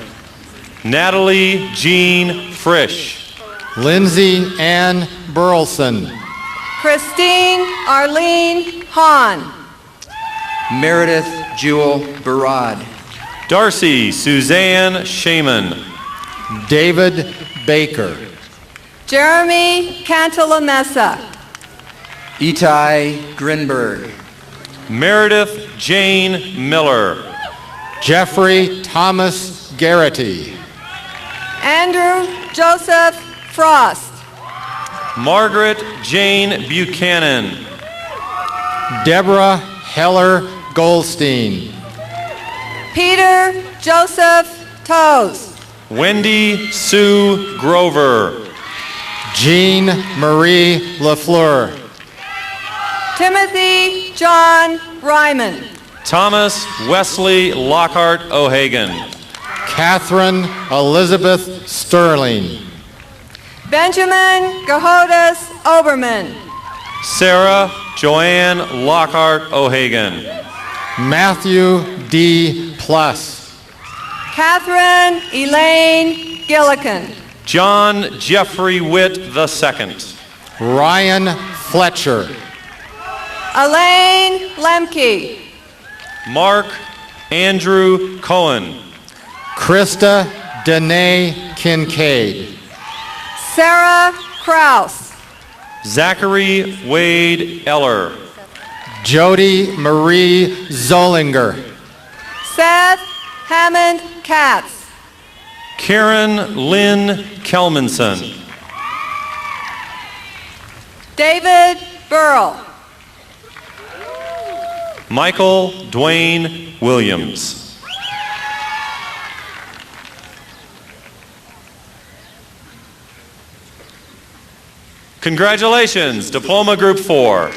Speaker 9: Natalie Jean Frisch.
Speaker 10: Lindsay Ann Burleson.
Speaker 12: Christine Arlene Hahn.
Speaker 11: Meredith Jewel Barad.
Speaker 9: Darcy Suzanne Shaman.
Speaker 10: David Baker.
Speaker 12: Jeremy Cantalamessa.
Speaker 11: Itai Grinberg.
Speaker 9: Meredith Jane Miller.
Speaker 10: Jeffrey Thomas Garrity.
Speaker 12: Andrew Joseph Frost.
Speaker 9: Margaret Jane Buchanan.
Speaker 10: Deborah Heller Goldstein.
Speaker 12: Peter Joseph Toes.
Speaker 9: Wendy Sue Grover.
Speaker 10: Jean Marie LaFleur.
Speaker 12: Timothy John Ryman.
Speaker 9: Thomas Wesley Lockhart O'Hagan.
Speaker 10: Catherine Elizabeth Sterling.
Speaker 12: Benjamin Gahodas Oberman.
Speaker 9: Sarah Joanne Lockhart O'Hagan.
Speaker 10: Matthew D. Plus.
Speaker 12: Catherine Elaine Gillikin.
Speaker 9: John Jeffrey Witt II.
Speaker 10: Ryan Fletcher.
Speaker 12: Elaine Lemke.
Speaker 9: Mark Andrew Cohen.
Speaker 10: Krista Danae Kincaid.
Speaker 12: Sarah Kraus.
Speaker 9: Zachary Wade Eller.
Speaker 10: Jody Marie Zollinger.
Speaker 12: Seth Hammond Katz.
Speaker 9: Karen Lynn Kelmanson.
Speaker 12: David Burrell.
Speaker 9: Michael Dwayne Williams. Congratulations, Diploma Group 4.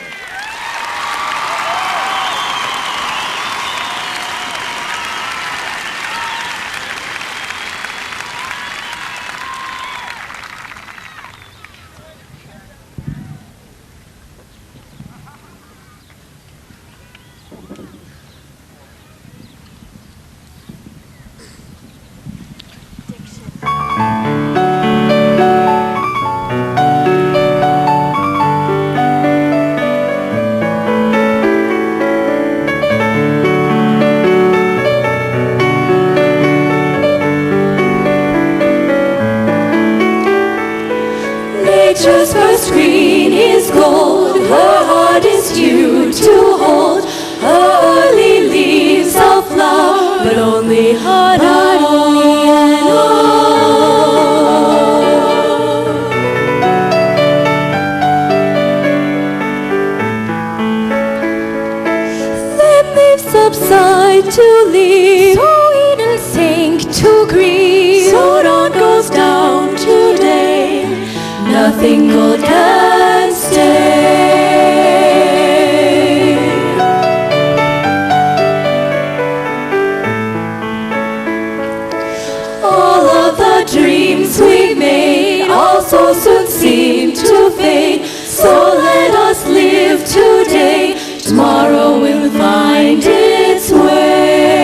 Speaker 4: Nature's first green is gold, her heart is due to hold. Her early leaves of flower, but only heart and then leaves subside to leave, so eat and sink to grieve. So nothing gold can stay. All of the dreams we made also soon seem to fade. So let us live today, tomorrow will find its way.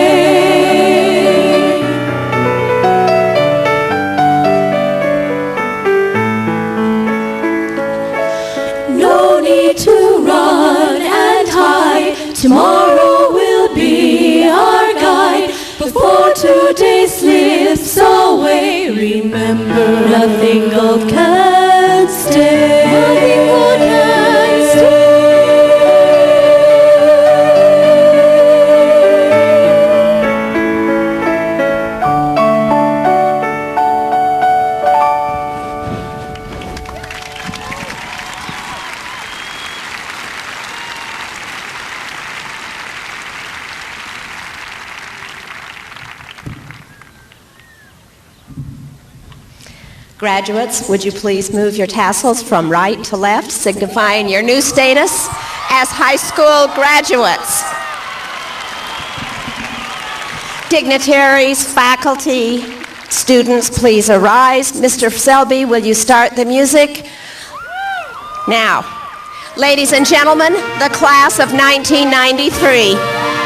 Speaker 4: No need to run and hide, tomorrow will be our guide. Before today slips away, remember nothing gold can stay. Nothing gold can stay.
Speaker 7: Graduates, would you please move your tassels from right to left, signifying your new status as high school graduates. Dignitaries, faculty, students, please arise. Mr. Selby, will you start the music? Now, ladies and gentlemen, the class of 1993.